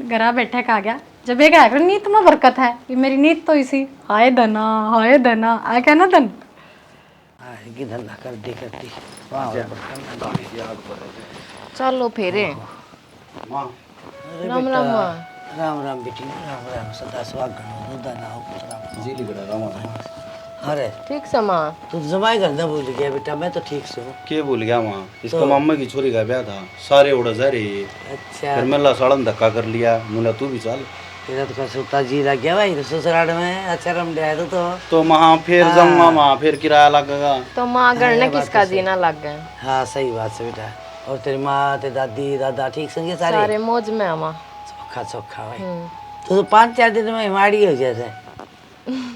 घर बैठे का गया जब एक आकर नीत में बरकत है। ये मेरी नीत तो इसी हाय धना आ क्या ना धन की धंधा करती करती चलो फेरे राम राम राम राम बेटी राम राम सदा सुहागन हो दुधा ना हो पुत्रा जी लिखड़ा राम अरे ठीक समा तू जमाई करना भूल गया बेटा। मैं तो ठीक से हूँ। के भूल गया वहाँ इसका मामा की छोरी का ब्याह था सारे उड़ा जा रहे। अच्छा फिर मैं साड़न धक्का कर लिया बोला तू भी चल। तेरा तो सुता जी लग गया भाई ससुराल में अच्छा रम ले तो वहाँ फिर जाऊंगा वहाँ फिर किराया लगेगा तो माँ गढ़ने किसका जीना लग गए। हाँ सही बात से बेटा। और तेरी माँ तेरी दादी दादा ठीक संगे सारे मौज में आमा चोखा चोखा भाई। तो 5-4 दिन में हिमाड़ी हो जाते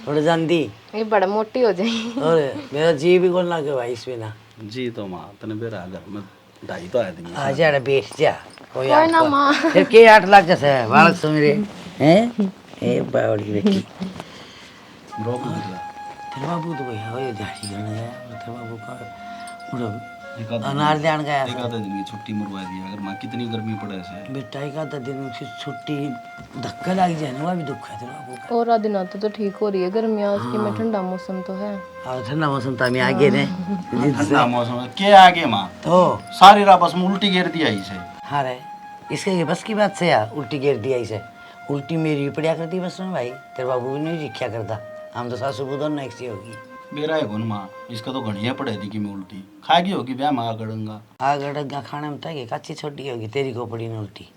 थोड़ी जल्दी ये बड़ा मोटी हो जाएगी। और मेरा जी भी कौन लगे भाई इसमें ना जी तो माँ तने बेरा घर में 2.5 तो आदमी आ जा बैठ जा कोई ना माँ फिर के 8 लाख जैसे है बालक सो मेरे हैं ए बावड़ी बेटी तेरे बाबू तो भैया हो जाती करना है तेरे बाबू का अनार जान गया एक आधा दिन की छुट्टी मरवा दी अगर माँ कितनी गर्मी पड़े से बेटा एक आधा दिन की छुट्टी धक्का लग जाए ना, वह भी दुख है तेरा बाबू और दिन आते तो ठीक हो रही है गर्मियाँ उसकी में, ठंडा मौसम तो है। का। ठंडा मौसम तो हमें आगे ने ठंडा मौसम है क्या आगे माँ तो सारी रात बस में उल्टी गिर दिया इसे। हाँ रे, इसके ये बस की बात से यार उल्टी गिर दिया इसे। उल्टी मेरी भी पड़िया करती बस में भाई, तेरे बाबू भी नहीं रिक्शा करता, हम तो सासू बुधन नेक्स्ट होगी। मेरा है कौन माँ, इसका तो घड़िया पड़े थी कि मैं उल्टी खाएगी होगी ब्याह में आगड़ूंगा। आगड़गा खाने में तक कच्ची छोटी होगी तेरी को पड़ी न उल्टी,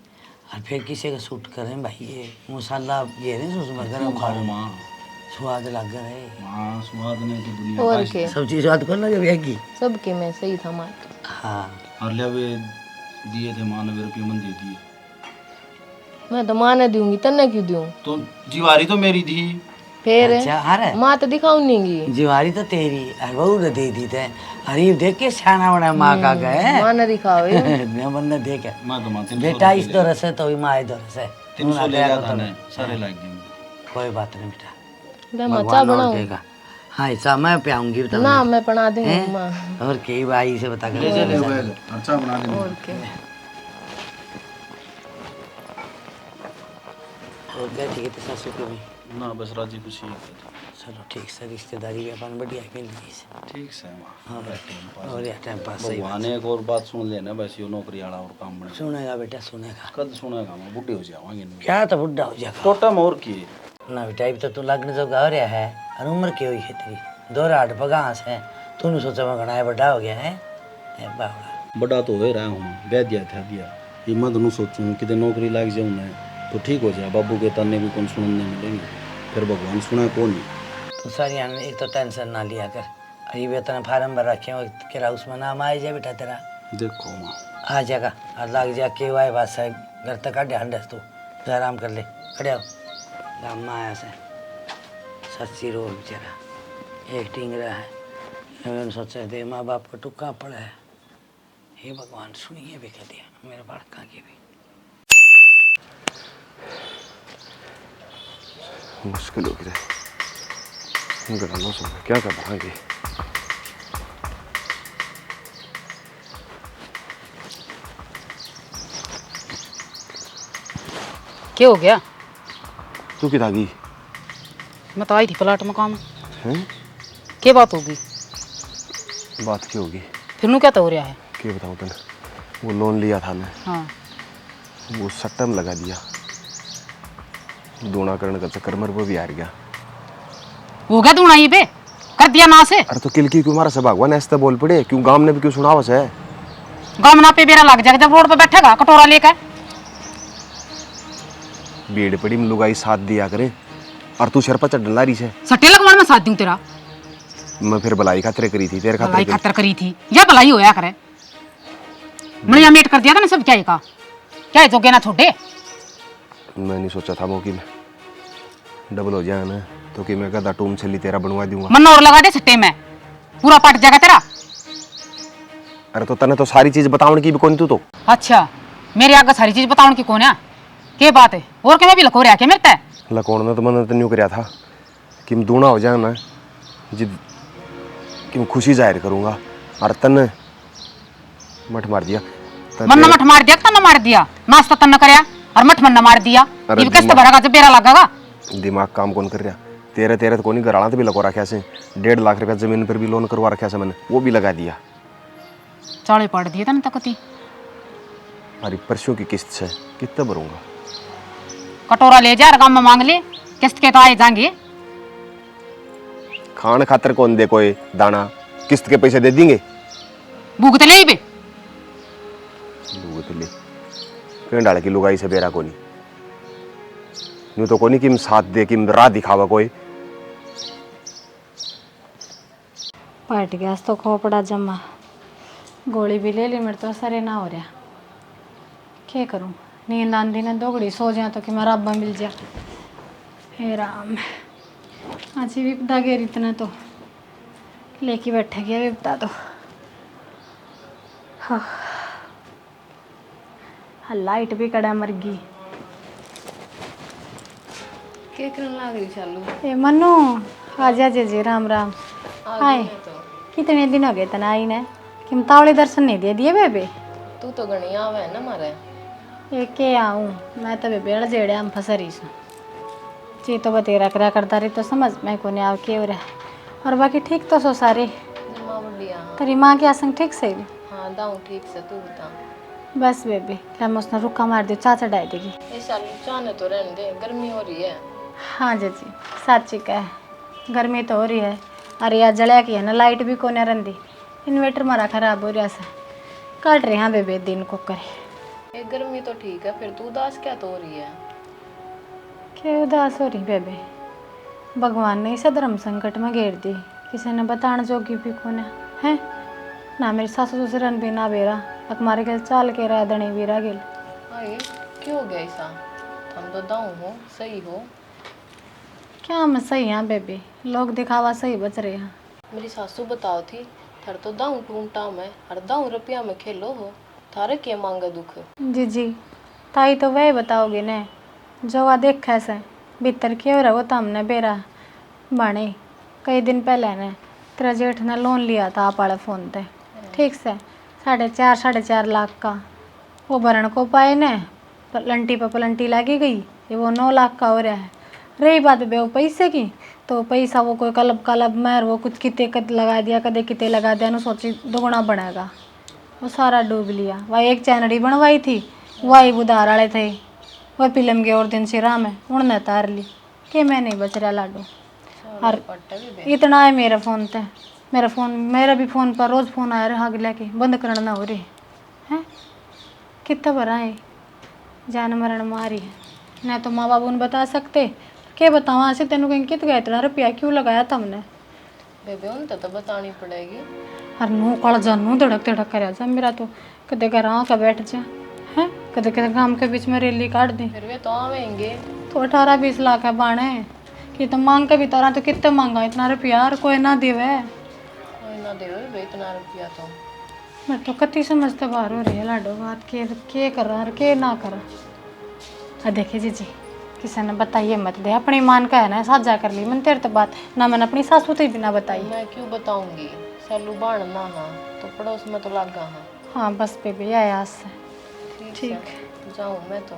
और फिर किसी का सूट करें भाई, ये मसाला ये नहीं उसमें गरम खाओ माँ, स्वाद लग रहे माँ स्वाद ने तो दुनिया और का के सब चीज स्वाद कर लगे भैया की। सबके में सही था माँ। हाँ और ले वे दिए थे माँ ने रुपये मन दे दिए, मैं तो माँ ने दूंगी तन्ने क्यों दूं? तो जीवारी तो मेरी थी। फिर अच्छा अरे माँ तो दिखाऊं नहीं जीवारी तो तेरी, अरे बहू ने दे दी थे। अरे देख के सियाना बना माँ का गए माँ ने दिखावे। बंदा देखे मैं तो माँ 300 बेटा इस दौर से तो माँ दौर से 300 ले गया था ना सारे लाग गए। कोई बात नहीं बेटा, मैं चाह भगवान और बनाऊं देगा। हाँ ऐसा मैं पियाऊंगी बता ना, मैं बना दूंगी हैं? माँ। और कई भाई से बता ले कर अच्छा बना देंगे। और के और क्या ठीक है तो सासू को भी ना बस राजी खुशी है। चलो ठीक से, रिश्तेदारी भी अपन बढ़िया मिल गई से। ठीक से माँ। हाँ और यार टाइम पास सही भगवान एक और बात सुन लेना, बस ये नौकरी वाला और काम बने सुनेगा बेटा सुनेगा। कद सुनेगा मैं बुढ़े हो जावांगे क्या तो बुढ़ा हो जाएगा टोटा मोर की ना बेटा, अभी तो तू लगने जो गा रहा है और उम्र की हुई है तेरी, 2 पगास है, तूने सोचा मैं घना बड़ा हो गया है बाबा। बड़ा तो हो रहा हूँ, ब्याह दिया था दिया ये मत नू सोचूं कि नौकरी लग जाऊँ मैं तो ठीक हो जाए, बाबू के ताने भी कौन सुनने मिलेंगे, फिर भगवान सुना कौन ही। तो सारी एक तो टेंशन ना लिया कर, अभी वेतन फार्म भर रखे हो किरा उसमें नाम आ जाए बेटा तेरा, देखो माँ आ जाएगा और लग जा के वाई बात है घर तक काटे हंडस तू आराम कर ले, खड़े हो गाँव में आया से सच्ची रो बेचारा एक टिंगरा है, मैंने सोचा दे माँ बाप का टुक्का पड़ा है, हे भगवान सुनिए भी कर दिया मेरे बालका की भी। मुश्किल हो गया मौसम क्या कर रहा है ये। क्या हो गया? तू किधर गई मैं तो आई थी प्लाट में काम। हैं? क्या बात होगी? बात क्या होगी? फिर नू क्या तो हो रहा है? क्या बताऊँ तने, वो लोन लिया था मैं, हाँ वो सट्टा में लगा दिया, दोनाकरण का चक्कर में वो भी हार गया। हो गया दूना ये पे कर दिया ना से। अरे तो किलकी क्यों मारा से भगवान ऐसे बोल पड़े, क्यों गांव ने भी क्यों सुनावा से? गमना पे बेरा लग जाएगा जब रोड पे बैठेगा कटोरा लेकर। भीड़ पड़ी में लुगाई साथ दिया करे और तू शरपा चढ़ लारी से। सट्टे लगवाने में साथ दूं तेरा। मैं फिर भलाई खातिर करी थी, तेरे भलाई खातिर खातर करी थी या भलाई होया करे। मैंने यहाँ मेट कर दिया था ना सब, क्या है का क्या है जोगे ना छोटे। मैं नहीं सोचा था मौकी में डबल हो जाए ना तो कि मैं कहता टूम छली तेरा बनवा दूंगा। मन और लगा दे सट्टे में पूरा पट जाएगा तेरा। अरे तो तने तो सारी चीज बतावन की भी कौन तू तो। अच्छा मेरे आगे सारी चीज बताऊं की कौन है? क्या बात है और क्या मैं भी लको रहा क्या मेरे ते? लकोण ने तो मैंने तो न्यू कराया था कि मैं दूना हो जाए ना जिद कि मैं खुशी जाहिर करूंगा, और तने मठ मार दिया। मन मठ मार दिया तन मार दिया, नाश्ता तन करया और मठ मन मार दिया। अरे ये कैसे भरेगा जब बेरा लगेगा? दिमाग काम कौन कर रहा? तेरे तेरे तो कोनी घराना तो भी लगा रखा से, 1.5 लाख रुपया जमीन पर भी लोन करवा रखा से मैंने, वो भी लगा दिया। चाले पड़ दिए तन तकती। अरे परसों की किस्त से कितना भरूंगा? कटोरा ले जा गांव में मांग ले, किस्त के तो आए जाएंगे। खान खातर कौन दे कोई दाना, किस्त के पैसे दे देंगे। भूख तो ले बे भूख ले कहीं डाल की लुगाई से बेरा कोनी, यूं तो कोनी कि साथ दे कि राह दिखावा कोई। पट गया तो खोपड़ा जमा, गोली भी ले ली, मेरे तो सरे ना हो रहा। क्या करूं, नींद आंधी ने दोगड़ी सो जाए तो कि मेरा अब्बा मिल जा। हे राम, आज ही विपदा घेर इतना तो लेके बैठे गया विपदा तो। हाँ लाइट भी कड़ा मर गई। क्या करने लग रही चालू? ए मनु आजा जे राम राम। आए कितने दिन हो गए तना आई ने, किमतावली दर्शन नहीं दे दिए बेबे। तू तो घणी आवे है ना मारे। ये के आऊँ मैं तो बेबे अड़ जेड़े हम फसरी से जी तो बतेरा करा करता रही तो समझ मैं को नहीं आव के हो रहा और बाकी ठीक तो सो सारे। माँ बढ़िया। तेरी माँ की आसंग ठीक से भी? हाँ दाऊँ ठीक से, तू बता। बस बेबे क्या मैं उसने रुका मार दियो चाचा डाल देगी। इस साल चाहने तो रहने दे, गर्मी हो रही है। हाँ जी साची का है, गर्मी तो हो रही है। अरे यार जलिया की है ना, लाइट भी कोने रंदी, इन्वेटर मारा खराब हो रहा से काट रहे हैं बेबे दिन को करे। ये गर्मी तो ठीक है, फिर तू उदास क्या तो हो रही है? क्या उदास हो रही बेबे, भगवान ने इसे धर्म संकट में घेर दी, किसी ने बताने जोगी भी कोने है ना। मेरी सासू ससुरन भी ना बेरा अकमारे गल चाल के रहा दणी वीरा गिल। अरे क्यों हो गया ऐसा? हम तो दाऊँ हो सही हो। क्या मैं सही हाँ बेबी, लोग दिखावा सही बच रहे हैं। मेरी सासू बताओ थी थार तो दाऊँ टूंटा में और दाऊँ रुपया में खेलो हो, थारे के मांगे दुख? जी ताई तो वही बताओगे ने जो आ देख ऐसे भीतर क्यों रहो तो हमने बेरा बाणी कई दिन पहले ने तेरा जेठ ने लोन लिया था आप वाले फ़ोन पे, ठीक से 4.5 लाख का, वो भरण को पाए ने पलंटी पर पलंटी लगी गई, ये वो 9 लाख का हो रहा है। रही बात बे वो पैसे की, तो पैसा वो कोई कलब मैर वो कुछ किते कद लगा दिया कदे किते लगा दिया ना, सोची दोगुना बनेगा, वो सारा डूब लिया। वह एक चैनड़ी बनवाई थी वही बुधार वाले थे, वह फिल्म के और दिन सिरा में उड़ने तार ली कि मैं नहीं बच रहा लाडू। और इतना है मेरा फ़ोन पे, मेरा भी फ़ोन पर रोज़ फ़ोन आ रहा अगले के बंद करना ना हो रही हैं। कितना बड़ा है जान मरण मारी है ना, तो माँ बाबू ने बता सकते क्या बतावा ऐसे तेनों कहीं कित गया इतना रुपया क्यों लगाया था हमने? बेबे उन तो बतानी पड़ेगी। और नू कल जानू धड़क धड़क कर जा मेरा तो, कदे घर आके बैठ जा हैं, कदे कदे गांव के बीच में रैली काट दे। फिर वे तो आवेंगे तो 18-20 लाख है बाणे कि तो मांग के भी तारा तो कितने मांगा इतना रुपया, और कोई ना देवे, कोई ना देवे बे इतना रुपया तो। मैं तो कति समझते बाहर हो रही है लाडो बात के कर रहा और के ना कर रहा। देखिए जी किसी ने बताइए मत दे, अपनी मान का है ना साझा कर ली मन तेरे तो बात ना, मैंने अपनी सासू से भी ना बताई। मैं क्यों बताऊंगी, सैलू बाण ना हाँ तो पड़ोस में तो लागा हाँ। हाँ बस बेबी आया से ठीक जाऊँ मैं तो,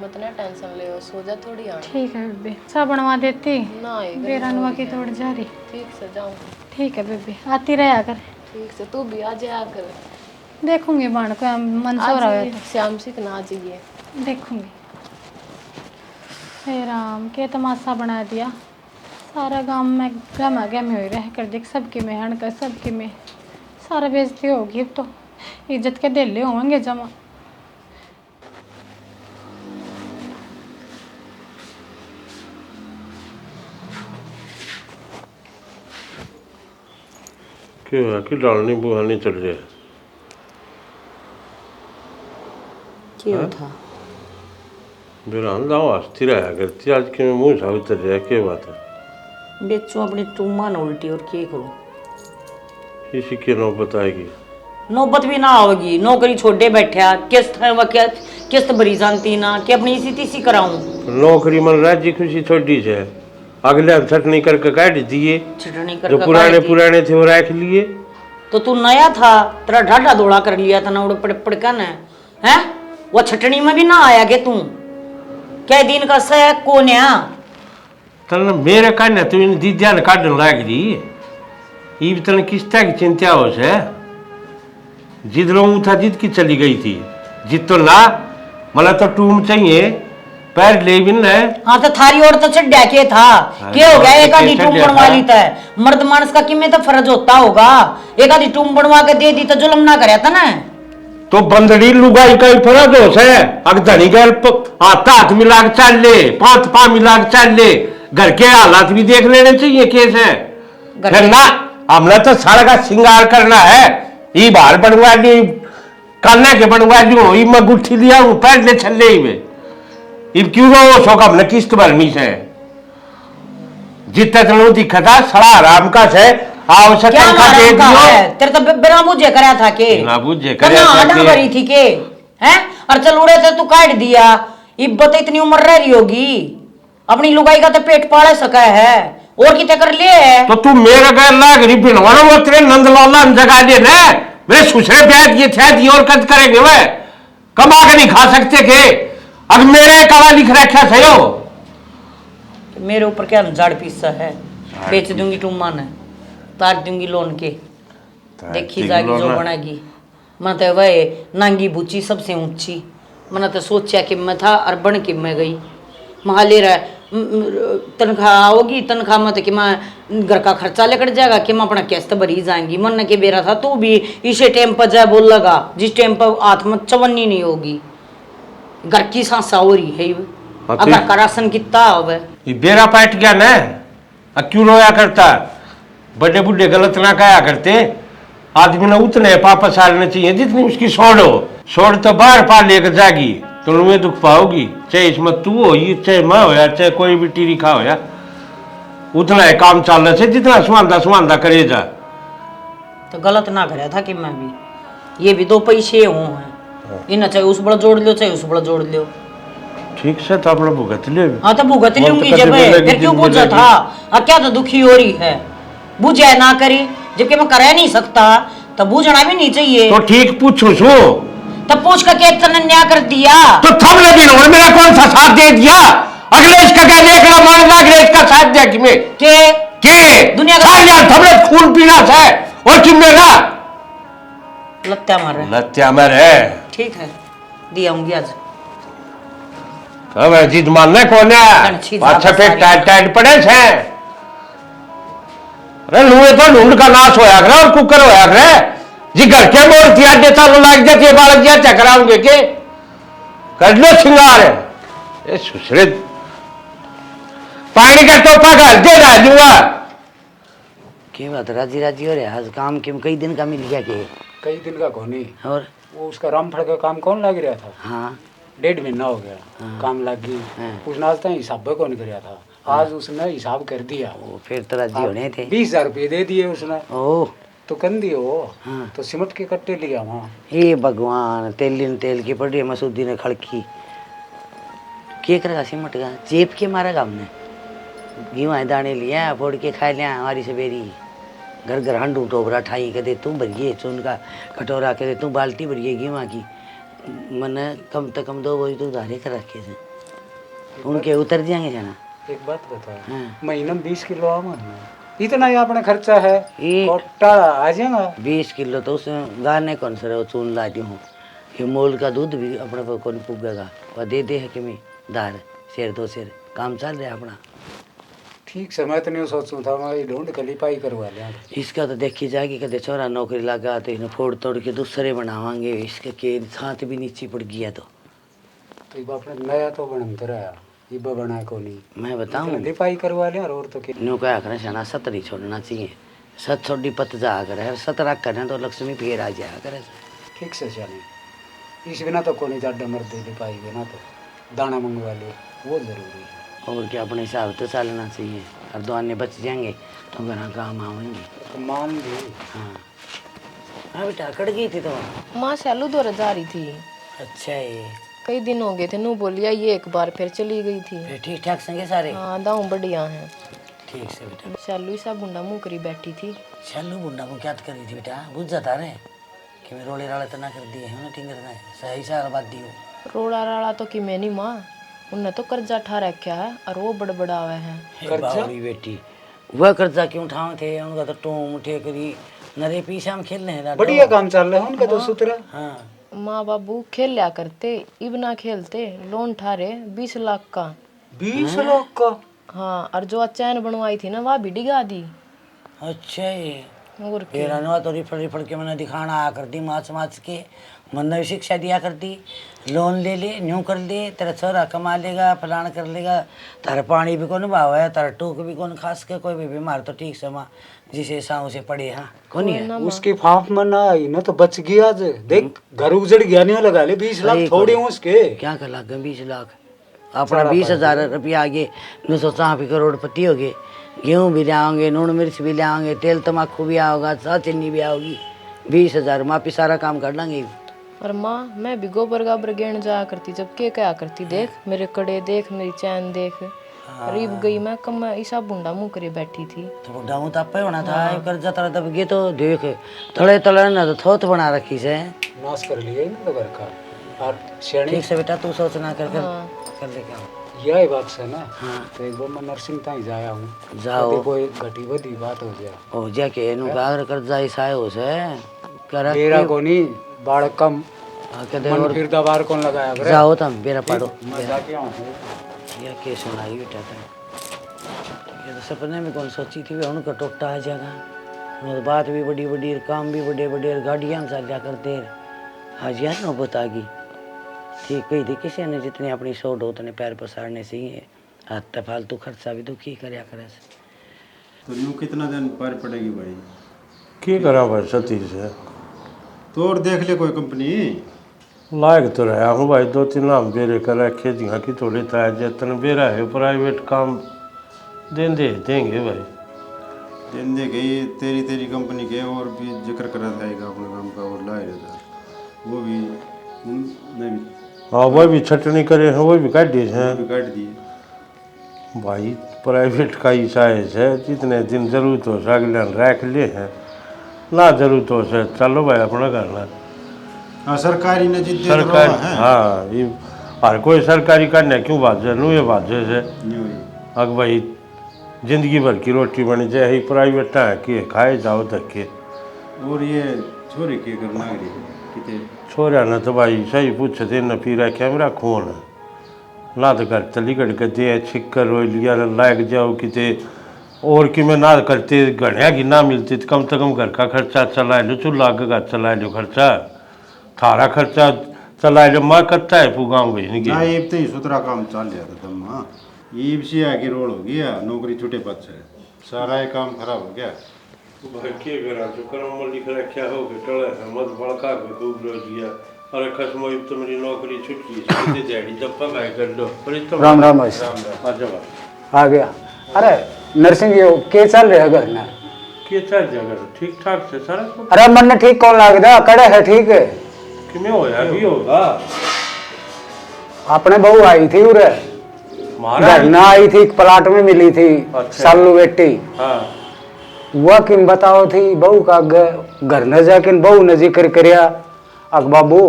मत ना टेंशन ले, सो जा थोड़ी आने। ठीक है बेबी, चाय बनवा देती ना बेरानुआ की तोड़ जा रही। ठीक से जाऊँ। ठीक है बेबी आती रहा कर। ठीक से तू भी आ जाया कर। देखूंगी बाण को मन सो रहा है श्याम सिख ना आ जाइए। देखूंगी। हे राम के तमाशा बना दिया, सारा गांव में गमा गम हो रह कर देख, सबके में हण कर सबके में सारा बेइज्जती होगी। अब तो इज्जत के दिले होंगे जमा। क्यों है कि डालनी बुहानी चल रही है? क्यों था बिरान दाव हस्ती रहा करती, आज के मैं मुँह साबित कर रहा, क्या बात है? बेचूं अपनी टूमा न उल्टी और क्या करूं? किसी की नौबत आएगी? नौबत भी ना होगी, नौकरी छोड़े बैठा किस्त है वह क्या किस्त भरी जानती ना कि अपनी इसी तीसी कराऊं। नौकरी मन राज्य खुशी छोड़ी से अगले छटनी करके काट दिए, छटनी कर जो पुराने थे वो रख लिए। तो तू नया था, तेरा ढाढा दौड़ा कर लिया था ना उड़ पड़ पड़का ने हैं, वो छटनी में भी ना आया के तू क्या दिन का सह कोन्या तन मेरे कहने तू इन दीदिया ने काटने लाग दी, ये तन किस्ता की चिंता हो से जिद रहूं था, जिद की चली गई थी, जिद तो ना मतलब तो टूम चाहिए पैर ले भी न। हाँ तो थारी और तो चढ़ा के था क्या हो गया, एक आधी टूम बनवा ली था, मर्द मानस का किमें तो फर्ज होता होगा, एक आधी टूम बनवा के दे दी तो जुल्म ना करया था ना। तो बंदड़ी लुगाई का ही फर्ज हो से अगधनी गैल आता हाथ मिला के चल ले, पांच पा मिला के चल ले, घर के हालात भी देख लेने चाहिए केस है फिर ना। हमने तो सारा का श्रृंगार करना है, ये बाहर बनवा ली कान्ना के बनवा ली, ये मैं गुट्ठी लिया हूँ पैर ले छल्ले ही में, इब क्यों वो शौक हमने किस्त भरनी से जितना चलो दिखा था सड़ा आराम का से आवश्यक तनखा दे दियो। तेरे तो बिना बुझे करया था के ना बुझे करया था के भरी थी के हैं, और चल उड़े थे तू काट दिया, इब्बत इतनी उम्र रह रही होगी, अपनी लुगाई का तो पेट पाले सका है और किते कर ले। तो तू मेरे घर लाग रही बिनवाना वो तेरे नंदलाला जगा दे ना, वे सुसरे ब्याज ये थे दिए और कद करेंगे वे कमा के नहीं खा सकते के। अब मेरे काला लिख रखा था यो मेरे ऊपर क्या झाड़ पीसा है, बेच दूंगी टूमा ने, तार दूंगी लोन के, देखी जाएगी जो बनेगी। मैं तो वह नांगी बूची सबसे ऊंची, मैंने तो सोचा कि मैं था और बन के मैं गई। महा ले रहा तनख्वाह आओगी, तनख्वाह में तो कि मैं घर का खर्चा लेकर जाएगा कि मैं अपना किस्त भरी जाएंगी। मन के बेरा था तू भी इसे टाइम पर जाए बोल लगा, जिस टाइम पर हाथ में चवन्नी नहीं होगी, घर की सांसा हो रही है अगर का राशन कितना हो ये बेरा पाट गया ना। अब क्यों रोया करता, बड़े बुढ़े गलत ना कहा करते। आदमी ने उतने पापा सालने चाहिए जितनी उसकी सोड़ हो। सोड़ तो बाहर पा लेकर जाएगी तो तुम्हें दुख पाओगी, चाहे इसमें तू हो चाहे मैं हो चाहे कोई भी टीरी खा हो। उतना है काम चलने से जितना सुमानदा करे जा। तो गलत ना कराया था कि मैं भी, ये भी दो पैसे हों हैं, इन्हें चाहे उस बड़ा जोड़ लो चाहे उस बड़ा जोड़ लो। ठीक से तो अपना भुगत ले। हाँ तो भुगत लूंगी जब फिर क्यों पूछा था, अब क्या तो दुखी हो रही है, बुझे ना करी जबकि मैं कर नहीं सकता तो बूझना भी नहीं चाहिए। तो ठीक पूछू सो तब पूछ कर इतना न्याय कर दिया तो थम लेकिन और मेरा कौन सा साथ दे दिया। अगले इसका क्या देखना मान लाग रहे इसका साथ दिया कि मैं के दुनिया का यार थमले खून पीना है और कि मेरा लत्या मार रहा है। लत्या मर है। ठीक है दिया होंगी आज। अब जिद मानने कौन है, अच्छा पे टाइट टाइट पड़े छे। अरे लुए तो ढूंढ का नाश होया करे और कुकर होया करे जी। घर के मोर तिया देता तो लाग जाती है बालक जिया चकराऊंगे के कर लो सिंगार है। ये सुसरे पानी का टोपा घाल दे रहा दूंगा। क्या बात राजी राजी हो रहे आज काम क्यों कई दिन का मिल गया के? कई दिन का कोनी, और वो उसका रामफड़ का काम कौन लग रहा था? हाँ 1.5 महीना हो गया। काम लग गई। उसने आज तक हिसाब कौन कराया था, आज उसने हिसाब कर दिया। वो फिर तो राजी होने थे। 20,000 रुपये दे दिए उसने। ओह तो कन दिए वो। तो सिमट के कट्टे लिया वहाँ। हे भगवान, तेल की पड़ी है मसूदी ने खड़की के करेगा सिमट का चेप के मारेगा हमने। गेहूँ दाने लिया फोड़ के खा लिया हमारी सवेरी। घर घर हंडू टोबरा ठाई के दे तू भरिए, चून का कटोरा के दे तू बाल्टी भरिए गेहूँ की। मैंने कम से कम 2 बजे तो उधारे कर रखे थे, उनके उतर जाएंगे जाना। एक बात बता, महीने में 20 किलो आम इतना ही अपना खर्चा है, कोटा आ जाएगा। 20 किलो तो उसमें गाने कौन से वो चून ला हूँ। ये मोल का दूध भी अपने पर कौन पुगेगा, वह दे दे है कि मैं दार शेर 2 शेर काम चल रहा है अपना। ठीक से मैं तो नहीं सोचूं था, मैं ढूंढ के लिपाई करवा लिया। इसका तो देखी जाएगी कदे छोरा नौकरी लगा तो इन्हें फोड़ तोड़ के दूसरे बनावांगे। इसके के साथ भी नीचे पड़ गया तो ये अपने नया तो बनता रहा, ये बना को नहीं। मैं बताऊं लिपाई करवा लिया और तो क्या न्यू क्या करें शाना 7 नहीं छोड़ना चाहिए। 7 छोड़ी पत जा करे 7 रख करें तो लक्ष्मी फिर आ जाया करे। ठीक से चले, इस बिना तो कोई ज्यादा मर्द लिपाई बिना तो दाना मंगवा ले, वो जरूरी है। और क्या अपने हिसाब तो चलना चाहिए, और 2 आने बच जाएंगे तो घर काम आएंगे। तो मान ली। हाँ बेटा कट गई थी तो माँ सैलू द्वारा जा रही थी। अच्छा है, कई दिन हो गए थे, नू बोलिया ये एक बार फिर चली गई थी। फिर ठीक ठाक संगे सारे? हाँ दाऊ बढ़िया हैं। ठीक से बेटा। सैलू सा बुंडा मुँह करी बैठी थी। सैलू बुंडा को क्या करी थी बेटा, बुझ जाता रे कि मैं रोले राले तो ना कर दिए हैं ना, टिंगर ना सही सारा बात दी हो। रोड़ा राड़ा तो कि मैं नहीं माँ, उनने तो कर्जा ठा रखा है और वो बड़बड़ावे हैं। बावली बेटी वह कर्जा क्यों उठावे थे, उनका तो टूम ठेकरी नरे पीछा में खेलने हैं। बढ़िया काम चल रहा है उनका तो सुतरा। हाँ माँ बाबू खेल लिया करते, इब ना खेलते। लोन ठारे 20 लाख का। 20 लाख का? हाँ, और जो चैन बनवाई थी ना वह भी डिगा दी। अच्छा ये और फिर अनवा तो रिफड़ के मैंने दिखाना आ कर दी, माच के मन ने शिक्षा दिया कर दी। लोन ले ले न्यू कर ले, तेरा छोरा कमा लेगा फलान कर लेगा, तारा पानी भी कौन भाव है, तारा टूक भी कौन खास के, कोई भी बीमार तो ठीक से माँ जिसे साऊ से पड़े। हाँ कौन है उसकी फाफ में ना आई ना तो बच गया। देख घर उजड़ गया, नहीं लगा ले 20 लाख थोड़ी उसके। क्या कर लाग 20 लाख अपना 20,000 रुपया आगे न सोचा भी करोड़पति हो गए। गेहूँ भी लाओगे, नून मिर्च भी लाओगे, तेल तम्बाकू भी आओगा, सा चीनी भी आओगी। 20,000 माँ पे सारा काम कर लेंगे। और माँ मैं भी गोबर गाबर गेण जाया करती, जब के क्या करती, देख मेरे कड़े देख, मेरी चैन देख, रीब गई मैं कब मैं ऐसा बुंडा मुंह करे बैठी थी। तो बुढ़ा हूँ तो आपे होना था कर जाता रहता ये तो देख तले तले ना तो थोत बना रखी से नाश कर लिए ना तो घर का और शेणी ठीक से बेटा तू सोचना कर ले क्या यही बात से ना। तो एक बार मैं नर्सिंग ताई जाया हूँ जाओ कोई घटी बदी बात हो जाए हो जा के एनु कागर कर जाई सायो से कर मेरा को नहीं बाढ़ कम आके दे मन और फिर दबार कौन लगाया करे जाओ तुम बेरा पढ़ो मैं जाके आऊँ या के सुनाई बेटा तुम ये तो सपने में कौन सोची थी उनका टोटा आ जाएगा तो बात भी बड़ी बड़ी काम भी बड़े बड़े गाड़ियाँ चल जा करते आज यार नौबत आ गई ठीक कही थी किसी ने जितने अपनी सोट उतने पैर पसारने से ही हाथ फालतू खर्चा भी दुखी करया करे तो यूँ कितना दिन पर पड़ेगी भाई? की करा भाई सतीश है तो और देख ले कोई कंपनी। लायक तो रहा हूँ भाई 2-3 नाम बेरे कर रखे दिखा कि थोड़े ताया जतन बेरा है प्राइवेट काम देंगे भाई। दिन दे गई तेरी तेरी कंपनी के और भी जिक्र करा जाएगा अपने काम का और लाए रहता वो भी नहीं हाँ वो भी छटनी करे हैं वो भी काट दिए हैं भी काट दिए भाई प्राइवेट का ही साइज है जितने दिन जरूरत हो अगले रख ले हैं ना जरूरत हो से चलो भाई अपना करना हाँ सरकारी ने जितने सरकारी हाँ ये हर कोई सरकारी करने क्यों बाजे नू ये बाजे से अग भाई जिंदगी भर की रोटी बनी जाए ही प्राइवेट है कि खाए जाओ धक्के। और ये छोरे के करना है किते छोरा न तो भाई सही पूछते न फिर रखे मेरा खून ना तो घर तली कट के दे छिक्कर रो लिया लायक जाओ किते और कि मैं ना करते गढ़िया की ना मिलती तो कम से कम घर का खर्चा चला लो चूल्हा का घर चला लो खर्चा थारा खर्चा चला लो माँ करता है गाँव भेजने की ये तो ही सुतरा काम चल गया था तब हाँ ये भी आगे रोड हो गया नौकरी छूटे पद से सारा ये काम खराब हो गया। भाई के करा जो कर्म लिख रखा हो के टले मत बड़का के खूब रोज दिया अरे खसमो तो मेरी नौकरी छूट गई सीधे जड़ी जब पकाए कर दो पर तो राम राम भाई आ गया। अरे नर्सिंग ये के चल रहा घर ना के चल जाएगा ठीक ठाक से सारा अरे मन ने ठीक कौन लगदा कड़े है ठीक है कि में होया भी होगा अपने बहू आई थी उरे घर ना आई थी प्लाट में मिली थी सालू बेटी हाँ वह किम बताओ थी बहू का घर न जाके बहू ने जिक्र करिया अक बाबू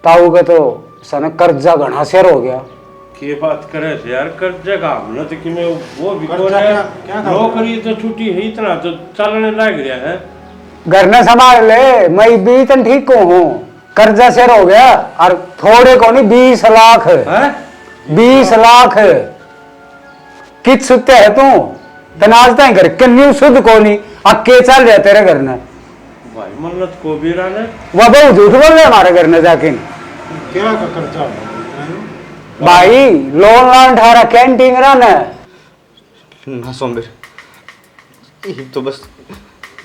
ताऊ के तो सन कर्जा घना शेर हो गया के बात करे थे यार कर्जा का हमने तो कि मैं वो भी नौकरी तो छुट्टी है इतना तो चलने लग गया है घर न संभाल ले मैं भी तन ठीक को हूँ कर्जा शेर हो गया और थोड़े को नहीं 20 लाख 20 लाख कित सुते है तू तनाजता है घर कन्यू शुद्ध को नहीं अक्के चल रहा तेरे घर ने भाई मन्नत को भी रहने वह बहुत झूठ बोल रहे हमारे घर ने जाके क्या का खर्चा भाई लोन लान ठारा कैंटीन रहने ना सोमबीर ये तो बस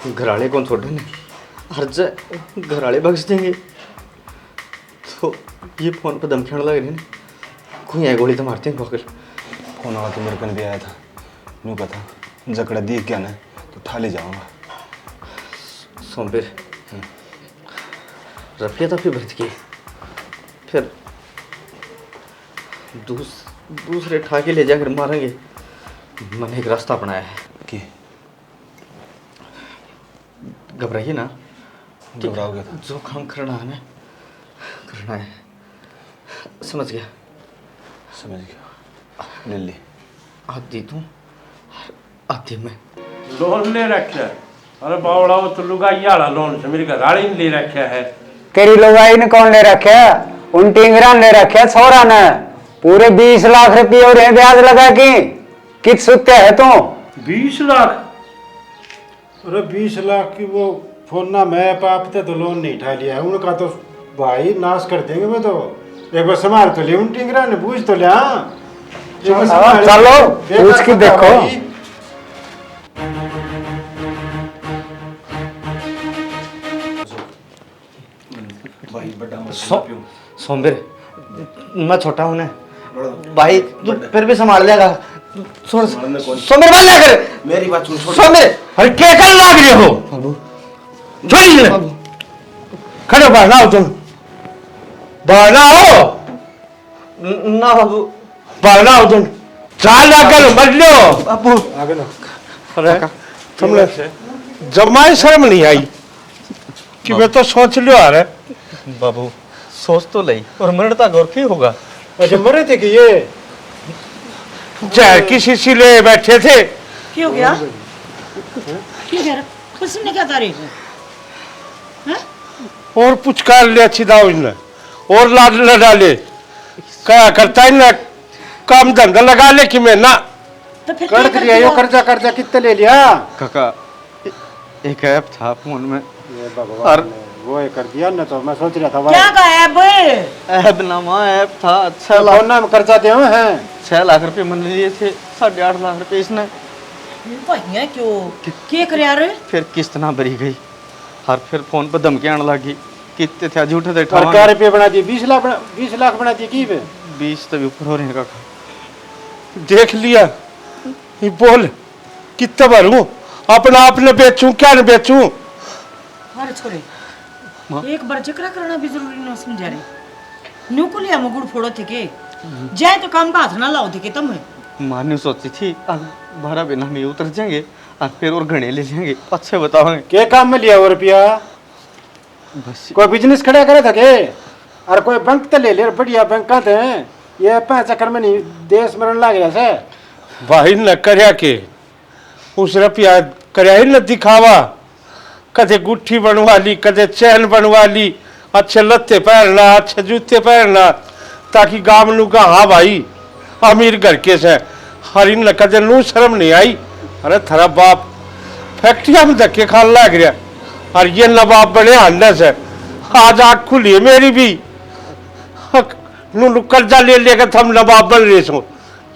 घराले कौन छोड़े ने हर जा घराले बख्श देंगे तो ये फोन पर धमकियाँ लग रही है कोई है गोली तो मारते हैं पकड़ फोन आवा तो मेरे कन भी आया था यूँ कहा जकड़ा दिख गया ना तो ठा ले जाऊँगा। सोमबीर रफिया तो फिर बच गई फिर दूसरे ठा के ले जाकर मारेंगे। मैंने एक रास्ता अपनाया है कि घबराइए ना घबराओगे जो काम करना है ना करना है समझ गया ले ली आधी तू आधी मैं लोन ले रखा है अरे बावड़ा वो तो लुगाई वाला लोन से मेरे घर वाली ने ले रखा है तेरी लुगाई ने कौन ले रखा उन टिंगरा ने ले रखा छोरा ने पूरे 20 लाख रुपये और ब्याज लगा के कित सुते है तू 20 लाख अरे 20 लाख की वो फोन ना मैं पाप तो लोन नहीं उठा लिया है उनका तो भाई नाश कर देंगे मैं तो एक बार संभाल तो ले उन टिंगरा ने पूछ तो लिया चलो पूछ के देखो सोमबीर मैं छोटा हूँ ना भाई तू फिर भी संभाल लेगा सोमबीर बंद ना कर मेरी बात सुन सोमबीर अरे क्या कर लाग रहे हो छोड़िए खड़ो बाहर ना हो तुम बाहर ना हो ना बाबू बाहर ना हो तुम चाल आगल मर लो बाबू आगे लो। अरे तुमने जमाई शर्म नहीं आई कि मैं तो सोच लियो आ रहा बाबू सोच तो लई और मरता गौर की होगा। अच्छा मरे थे कि ये जहर की शीशी ले बैठे थे। क्यों गया क्यों कह रहा खुशी ने क्या तारीफ है और पुचकार ले अच्छी दाव इन्हें और लाद न डाले क्या करता है ना काम धंधा लगा ले कि मैं ना तो फिर क्या कर्ज करते लिया यो हो? कर्जा कितने ले लिया काका एक ऐप था फोन में ये भगवान ने वो ये कर दिया ना तो मैं सोच रहा था क्या भाई गायब ऐप नामा ऐप था 6 कौन नाम कर्जा दे हैं 6 लाख रुपए मन लिए थे 8.5 लाख रुपए इसने भैया क्यों क्या करे यार फिर किस्त ना भरी गई और फिर फोन पर धमकी आने लगी कितने थे झूठे थे और क्या रुपये बना दिए 20 लाख बना दिए की पे 20 तभी ऊपर हो रहे हैं काका। देख लिया ये बोल कितना भरूं अपना आपने बेचूं क्या न बेचूं अरे छोरे एक बार जिक्र करना भी जरूरी ना समझा रहे न्यू को लिया मुगुड़ फोड़ो थे के जाए तो काम का हाथ ना लाओ थे के तुम मान्य सोची थी आज भरा बिना में उतर जाएंगे और फिर और घने ले जाएंगे अच्छे बताओ क्या काम में लिया वो रुपया बस कोई बिजनेस खड़ा करे था के और कोई बैंक तो ले ले बढ़िया बैंक का थे ये पैसा चक्कर में नहीं देश मरण लग गया से भाई न करया के उस रुपया करया ही न दिखावा कदे गुट्ठी बनवा ली कदे चैन बनवा ली अच्छे लत्ते पहनना अच्छे जूते पहनना ताकि गांव नू का हाँ भाई अमीर घर के से हर इन कदे नू शर्म नहीं आई अरे थारा बाप फैक्ट्रिया में धक्के खान लग गया और ये नवाब बने हल्ले से आज आँख खुली है मेरी भी नू कर्जा ले लेकर हम नवाब बन रहे सो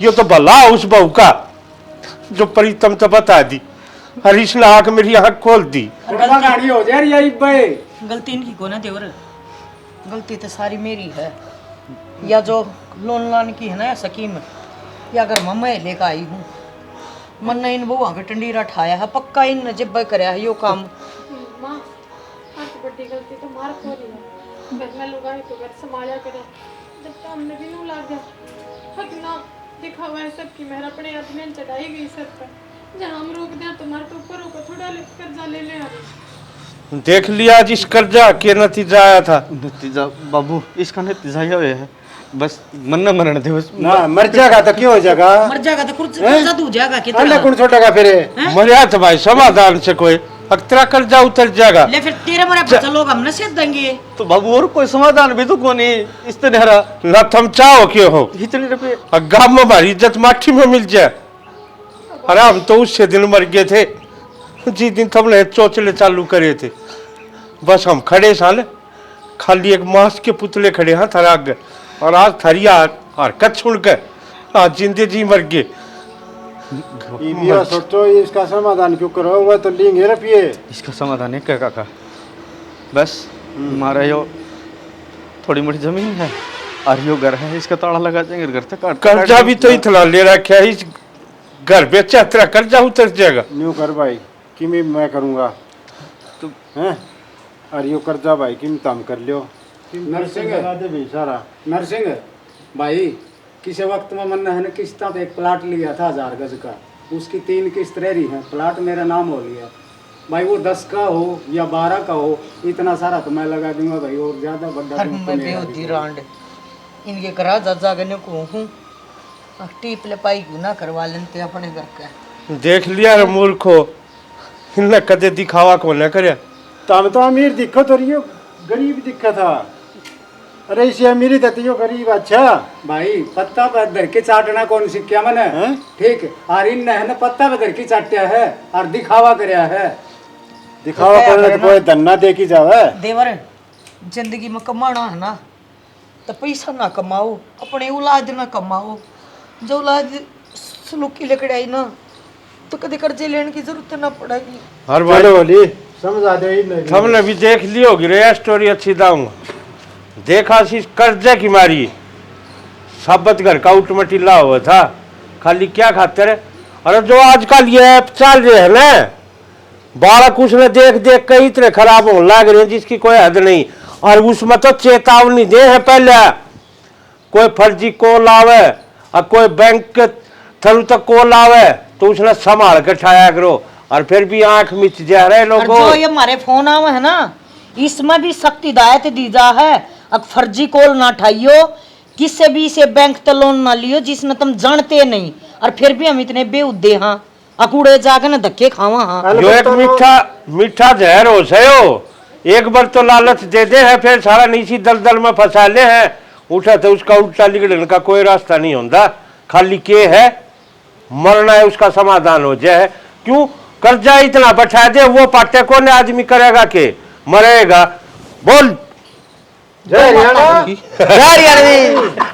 ये तो भला उस बहू का जो प्रीतम तो बता दी हरीश ने आंख मेरी आंख खोल दी गाड़ी हो जाए यही भाई गलती इनकी को ना देवर गलती तो सारी मेरी है या जो लोन लान की है ना स्कीम या अगर मैं लेकर आई हूँ मन ने इन बुआ का टंडीरा ठाया है पक्का इन जब कराया है यो काम माँ आज बड़ी गलती तो मार खो रही है घर में लोग आए तो घर संभाला करे जब काम में भी नू लग गया हक ना दिखावा है सबकी मेहर अपने हाथ में चढ़ाई गई सर पर जहाँ हम रोक दें तुम्हारे तो ऊपर होकर थोड़ा कर्जा ले ले देख लिया जिस कर्जा के नतीजा आया था नतीजा बाबू इसका नतीजा ये है बस मन न मरण दे बस ना मर जाएगा तो क्यों हो जाएगा मर जाएगा तो कर्जा तू जाएगा अल्लाह कितना कौन छोटेगा फिर मरिया तो भाई समाधान से कोई अक्तरा कर्जा उतर जाएगा ले फिर तेरे मरे पता लोग हम नसीहत देंगे तो बाबू और कोई समाधान भी तो कोई नहीं इस तरह ना तुम चाहो क्यों हो इतने रुपए गांव में हमारी इज्जत माठी में मिल जाए अरे हम तो उससे दिन मर गए थे जिस दिन तुमने चौचले चालू करे थे बस हम खड़े साल खाली एक मांस के पुतले खड़े हैं थारा आगे और आज थरिया हरकत सुनकर आज जिंदे जी मर गए ये सोचो इसका समाधान क्यों करो वो तो लेंगे रुपये इसका समाधान है क्या काका बस हमारा यो थोड़ी मोटी जमीन है और यो घर है इसका ताला लगा देंगे घर तक कर्जा भी तो इतना ले रखा है इस घर बेचा तेरा कर्जा उतर जाएगा न्यू कर भाई कि मैं करूँगा तो हैं और यो कर्जा भाई किम तम कर लियो नरसिंह लगा दे भाई सारा नरसिंह भाई किसी वक्त में मैंने है ना किस्ता पे एक प्लाट लिया था 1000 गज का उसकी 3 किस्त रह रही है प्लाट मेरा नाम हो लिया भाई वो 10 का हो या 12 का हो इतना सारा तो मैं लगा दूंगा भाई और ज्यादा बड़ा हर मैं बेहोदी रांड इनके करा जा गने को हूँ टीप ले पाई क्यों ना करवा लेते अपने घर का देख लिया रे मूर्खो इनने कदे दिखावा को न करया तब तो अमीर दिक्कत हो रही है गरीब दिक्कत था अरे इसे अमीरी देती हो गरीब अच्छा भाई पत्ता पे धर के चाटना कौन सीखा मैंने ठीक और इन है ना पत्ता पे धर के चाटा है और दिखावा करया है दिखावा करने तो कोई धन्ना दे की जावे देवर जिंदगी में कमाना है ना तो पैसा ना कमाओ अपने औलाद ना कमाओ जो औलाद सलूक की लेकर आई ना तो कभी कर्जे लेने की जरूरत ना पड़ेगी हर चलो बार बोली समझा दे ही नहीं हमने भी देख ली होगी रे स्टोरी अच्छी दाऊंगा देखा सी कर्जे की मारी साबत घर का उठमटी ला हुआ था खाली क्या खाते रहे अरे जो आजकल ये ऐप चल रहे हैं ना बालक उसने देख देख के इतने खराब होने लग रहे हैं जिसकी कोई हद नहीं और उसमें तो चेतावनी दे है पहले कोई फर्जी कॉल आवे और कोई बैंक के थरू तक कॉल आवे तो उसने संभाल के ठाया करो, और फिर भी आंख मिच जा रहे और लोगों। जो ये हमारे फोन आवे है ना, इसमें भी सख्त हिदायत दी जा है, अब फर्जी कॉल ना उठाइयो, किससे भी इसे बैंक ते लोन ना लियो जिसने तुम जानते नहीं, और फिर भी हम इतने बेउद्दे हाँ, अकूड़े जाके ना धक्के खावा हाँ। जो एक मीठा मीठा जहर हो से हो, एक बार तो लालच दे दे है, फिर सारा नीची दलदल में फंसा ले है, उठा तो उसका उल्टा निकलने का कोई रास्ता नहीं होता, खाली के है मरना है उसका समाधान हो जाए। क्यों कर्जा इतना बैठा दे, वो पाटे कौन आदमी करेगा के मरेगा? बोल जय हरियाणा। जय हरियाणा।